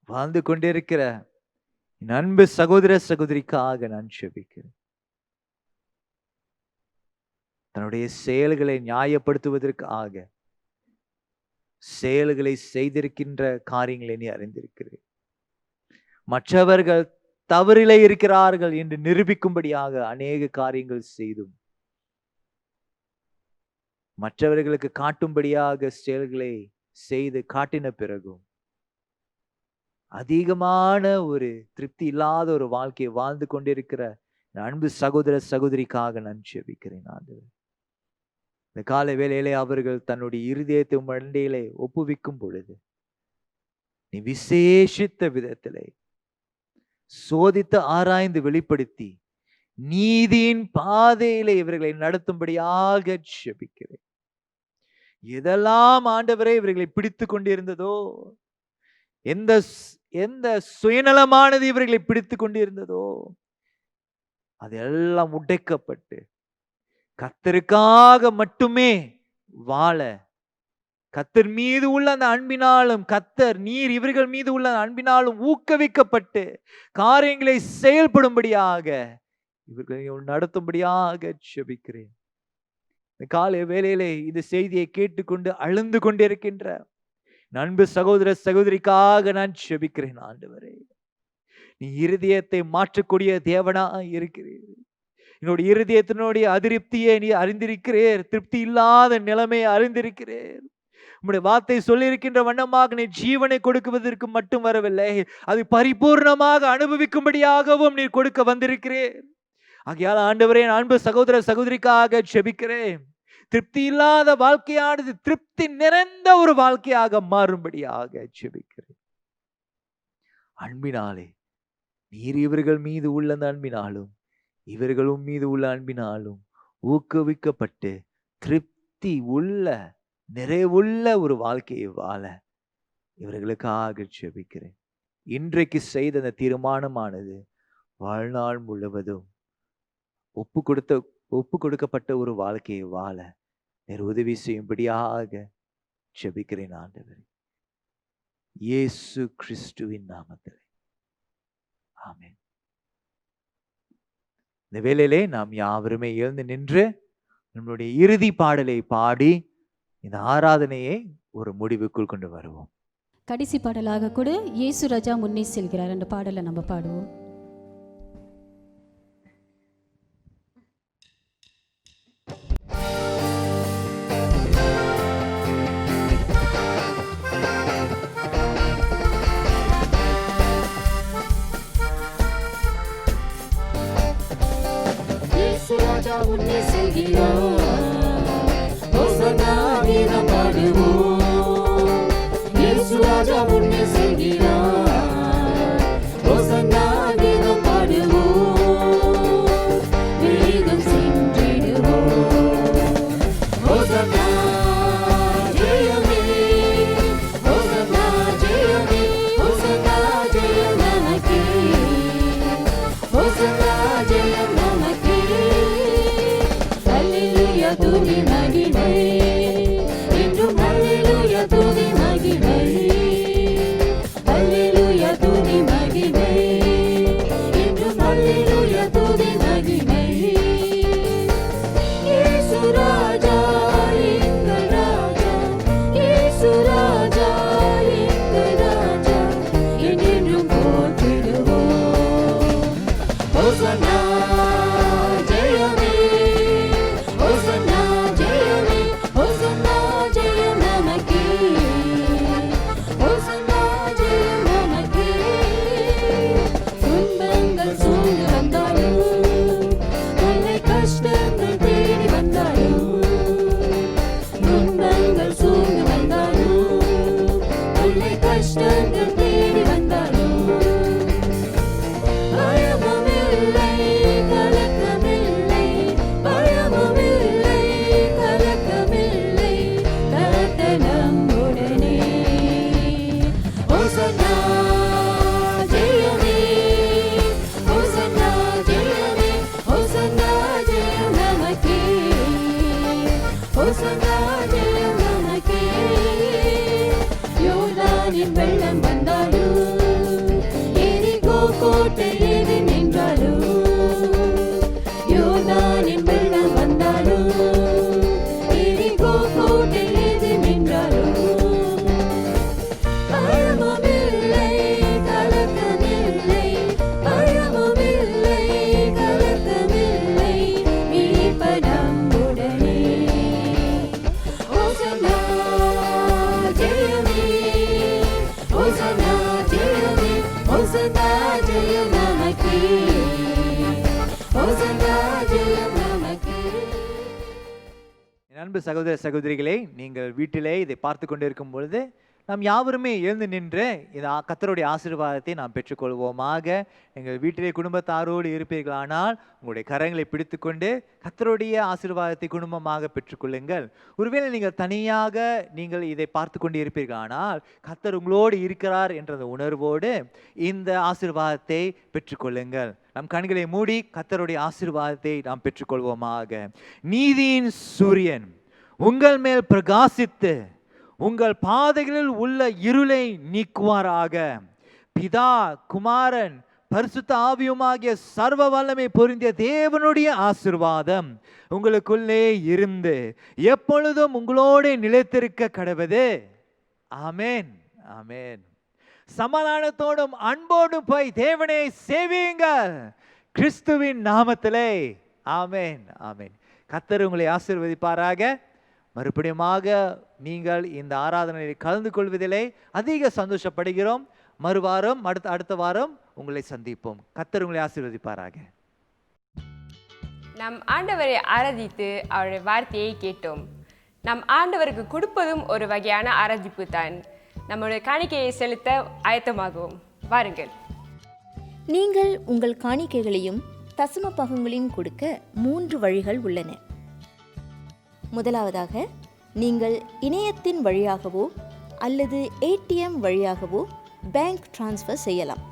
வாழ்ந்து கொண்டிருக்கிற என் அன்பு சகோதர சகோதரிக்காக நான் ஜெபிக்கிறேன். தன்னுடைய செயல்களை நியாயப்படுத்துவதற்காக செயல்களை செய்திருக்கின்ற காரியங்களை நீ அறிந்திருக்கிறேன். மற்றவர்கள் தவறிலே இருக்கிறார்கள் என்று நிரூபிக்கும்படியாக அநேக காரியங்கள் செய்தும், மற்றவர்களுக்கு காட்டும்படியாக செயல்களை செய்து காட்டின பிறகும் அதிகமான ஒரு திருப்தி இல்லாத ஒரு வாழ்க்கையை வாழ்ந்து கொண்டிருக்கிற அன்பு சகோதர சகோதரிக்காக நான் ஜெபிக்கிறேன். ஆண்டவரே, இந்த காலை வேளையிலே அவர்கள் தன்னுடைய இருதயத்தை மண்டையிலே ஒப்புவிக்கும் பொழுது நீ விசேஷித்த விதத்திலே சோதித்து ஆராய்ந்து வெளிப்படுத்தி நீதியின் பாதையிலே இவர்களை நடத்தும்படியாக ஜெபிக்கிறேன். எதெல்லாம் ஆண்டவரே இவர்களை பிடித்து கொண்டிருந்ததோ, எந்த சுயநலமானது இவர்களை பிடித்து கொண்டிருந்ததோ, அதெல்லாம் உடைக்கப்பட்டு கர்த்தருக்காக மட்டுமே வாழ, கர்த்தர் மீது உள்ள அந்த அன்பினாலும் கர்த்தர் நீர் இவர்கள் மீது உள்ள அன்பினாலும் ஊக்குவிக்கப்பட்டு காரியங்களை செயல்படும்படியாக இவர்களை நடத்தும்படியாக ஜெபிக்கிறேன். இந்த காலை வேளையிலே இந்த செய்தியை கேட்டுக்கொண்டு அழுந்து கொண்டிருக்கின்ற அன்பு சகோதர சகோதரிக்காக நான் ஜெபிக்கிறேன். ஆண்டவரே, நீ இருதயத்தை மாற்றக்கூடிய தேவனா இருக்கிறீர். என்னுடைய இருதயத்தினுடைய அதிருப்தியை நீ அறிந்திருக்கிறீர். திருப்தி இல்லாத நிலைமையை அறிந்திருக்கிறீர். உம்முடைய வார்த்தை சொல்லியிருக்கின்ற வண்ணமாக நீ ஜீவனை கொடுக்குவதற்கு மட்டும் வரவில்லை, அது பரிபூர்ணமாக அனுபவிக்கும்படியாகவும் நீ கொடுக்க வந்திருக்கிறீர். ஆகையால் ஆண்டவரே, அன்பு சகோதர சகோதரிக்காக ஜெபிக்கிறேன். திருப்தி இல்லாத வாழ்க்கையானது திருப்தி நிறைந்த ஒரு வாழ்க்கையாக மாறும்படியாக ஜெபிக்கிறேன். அன்பினாலே நீர் இவர்கள் மீது உள்ள அன்பினாலும் இவர்களும் மீது உள்ள அன்பினாலும் ஊக்குவிக்கப்பட்டு திருப்தி உள்ள நிறைவுள்ள ஒரு வாழ்க்கையை வாழ இவர்களுக்காக ஜெபிக்கிறேன். இன்றைக்கு செய்த அந்த தீர்மானமானது வாழ்நாள் முழுவதும் ஒப்பு கொடுக்கப்பட்ட ஒரு வாழ்க்கையை வாழ நீர் உதவி செய்யும்படியாக ஜெபிக்கிறேன். ஆண்டவரே, இயேசு கிறிஸ்துவின் நாமத்திலே ஆமென். இந்த வேளையிலே நாம் யாவருமே எழுந்து நின்று நம்மளுடைய இறுதி பாடலை பாடி இந்த ஆராதனையை ஒரு முடிவுக்குள் கொண்டு வருவோம். கடைசி பாடலாக கூட இயேசு ராஜா முன்னே செல்கிறார் என்ற பாடலை நம்ம பாடுவோம். இயேசு ராஜா முன்னே செல்கிறார், ஹோசன்னா கீதம் பாடுவோம். இயேசு ராஜா முன்னே செல்கிறார், ஹோசன்னா கீதம் பாடுவோம். வேகம் சென்றிடுவோம். ஹோசன்னா ஜெயமே, ஹோசன்னா ஜெயமே, ஹோசன்னா ஜெயம் நமக்கே, ஹோசன்னா ஜெயம் நமக்கே. அல்லேலூயா துதி மகிமை, என்றும் அல்லேலூயா துதி மகிமை. அல்லேலூயா துதி மகிமை, என்றும் அல்லேலூயா துதி மகிமை. இயேசு ராஜா எங்கள் ராஜா, இயேசு ராஜா எங்கள் ராஜா, என்றென்றும் போற்றிடுவோம். ஹோசன்னா ஜெயமே, ஹோசன்னா ஜெயமே, ஹோசன்னா ஜெயம் நமக்கே, ஹோசன்னா ஜெயம் நமக்கே. துன்பங்கள் சூழ்ந்து வந்தாலும், தொல்லை கஷ்டங்கள் தேடி வந்தாலும், துன்பங்கள் சூழ்ந்து வந்தாலும், தொல்லை கஷ்டங்கள் தேடி வந்தாலும், பயமுமில்லை கலக்கமில்லை, பயமுமில்லை கலக்கமில்லை, கர்த்தர் நம்முடனே. ஹோசன்னா ஜெயமே, ஹோசன்னா ஜெயமே, ஹோசன்னா ஜெயம் நமக்கே, ஹோசன்னா ஜெயம் நமக்கே. யோர்தானின் வெள்ளம் வந்தாலும், எரிகோ கோட்டை எது நின்றாலும், யோர்தானின் வெள்ளம் வந்தாலும், எரிகோ கோட்டை எது நின்றாலும், பயமுமில்லை கலக்கமில்லை, பயமுமில்லை கலக்கமில்லை, மீட்பர் நம்முடனே. ஹோசன்னா ஜெயமே, ஹோசன்னா ஜெயமே, ஹோசன்னா ஜெயம் நமக்கே, ஹோசன்னா ஜெயம் நமக்கே. என் அன்பு சகோதர சகோதரிகளே, நீங்கள் வீட்டிலே இதை பார்த்து கொண்டிருக்கும் பொழுது நாம் யாவருமே எழுந்து நின்று இந்த கர்த்தருடைய ஆசீர்வாதத்தை நாம் பெற்றுக்கொள்வோமாக. எங்கள் வீட்டிலே குடும்பத்தாரோடு இருப்பீர்களானால் உங்களுடைய கரங்களை பிடித்துக்கொண்டு கர்த்தருடைய ஆசீர்வாதத்தை குடும்பமாக பெற்றுக்கொள்ளுங்கள். ஒருவேளை நீங்கள் தனியாக நீங்கள் இதை பார்த்து கொண்டு இருப்பீர்களானால் கர்த்தர் உங்களோடு இருக்கிறார் என்ற அந்த உணர்வோடு இந்த ஆசீர்வாதத்தை பெற்றுக்கொள்ளுங்கள். நம் கண்களை மூடி கர்த்தருடைய ஆசீர்வாதத்தை நாம் பெற்றுக்கொள்வோமாக. நீதியின் சூரியன் உங்கள் மேல் பிரகாசித்து உங்கள் பாதைகளில் உள்ள இருளை நீக்குவாராக. பிதா, குமாரன், பரிசுத்த ஆவியுமாகிய சர்வ வல்லமை பொருந்திய தேவனுடைய ஆசீர்வாதம் உங்களுக்குள்ளே இருந்து எப்பொழுதும் உங்களோடு நிலைத்திருக்க கடவுது. ஆமென், ஆமென். சமாதானத்தோடும் அன்போடும் போய் தேவனை சேவியுங்கள் கிறிஸ்துவின் நாமத்திலே. ஆமென், ஆமென். கர்த்தர் உங்களை ஆசீர்வதிப்பாராக. மறுபடியுமாக நீங்கள் இந்த ஆராதனையில் கலந்து கொள்வதிலே அதிக சந்தோஷப்படுகிறோம். மறுவாரம் அடுத்த வாரம் உங்களை சந்திப்போம். கர்த்தர் உங்களை ஆசீர்வதிப்பாராக. நம் ஆண்டவரை ஆராதித்து அவருடைய வார்த்தையை கேட்டோம். நம் ஆண்டவருக்கு கொடுப்பதும் ஒரு வகையான ஆராதிப்பு தான். நம்முடைய காணிக்கையை செலுத்த ஆயத்தமாகவும் வாருங்கள். நீங்கள் உங்கள் காணிக்கைகளையும் தசம பாகங்களையும் கொடுக்க 3 வழிகள் உள்ளன. முதலாவதாக, நீங்கள் இணையத்தின் வழியாகவோ அல்லது ATM வழியாகவோ பேங்க் டிரான்ஸ்ஃபர் செய்யலாம்.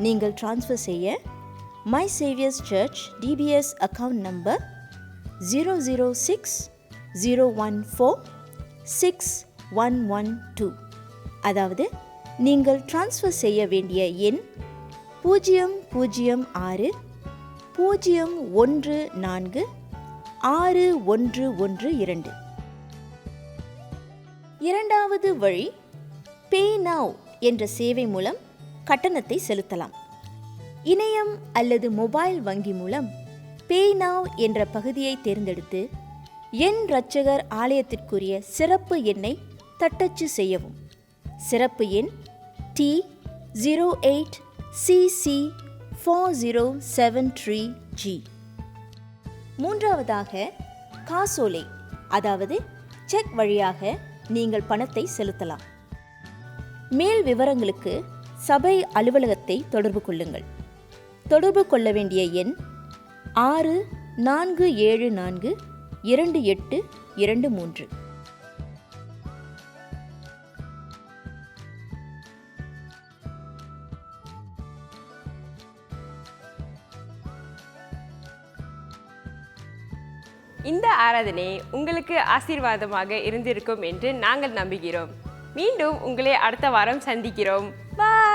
நீங்கள் டிரான்ஸ்ஃபர் செய்ய my Saviour's church DBS account number 00601461112, அதாவது நீங்கள் டிரான்ஸ்ஃபர் செய்ய வேண்டிய எண் 006146112. இரண்டாவது வழி, பே நவ் என்ற சேவை மூலம் கட்டணத்தை செலுத்தலாம். இணையம் அல்லது மொபைல் வங்கி மூலம் பே நவ் என்ற பகுதியை தேர்ந்தெடுத்து என் இரட்சகர் ஆலயத்திற்குரிய சிறப்பு எண்ணை தட்டச்சு செய்யவும். சிறப்பு எண் T08CC4073G. மூன்றாவதாக காசோலை, அதாவது செக் வழியாக நீங்கள் பணத்தை செலுத்தலாம். மேல் விவரங்களுக்கு சபை அலுவலகத்தை தொடர்பு கொள்ளுங்கள். தொடர்பு கொள்ள வேண்டிய எண் 64742823. இந்த ஆராதனை உங்களுக்கு ஆசீர்வாதமாக இருந்திருக்கும் என்று நாங்கள் நம்புகிறோம். மீண்டும் உங்களை அடுத்த வாரம் சந்திக்கிறோம். பாய்.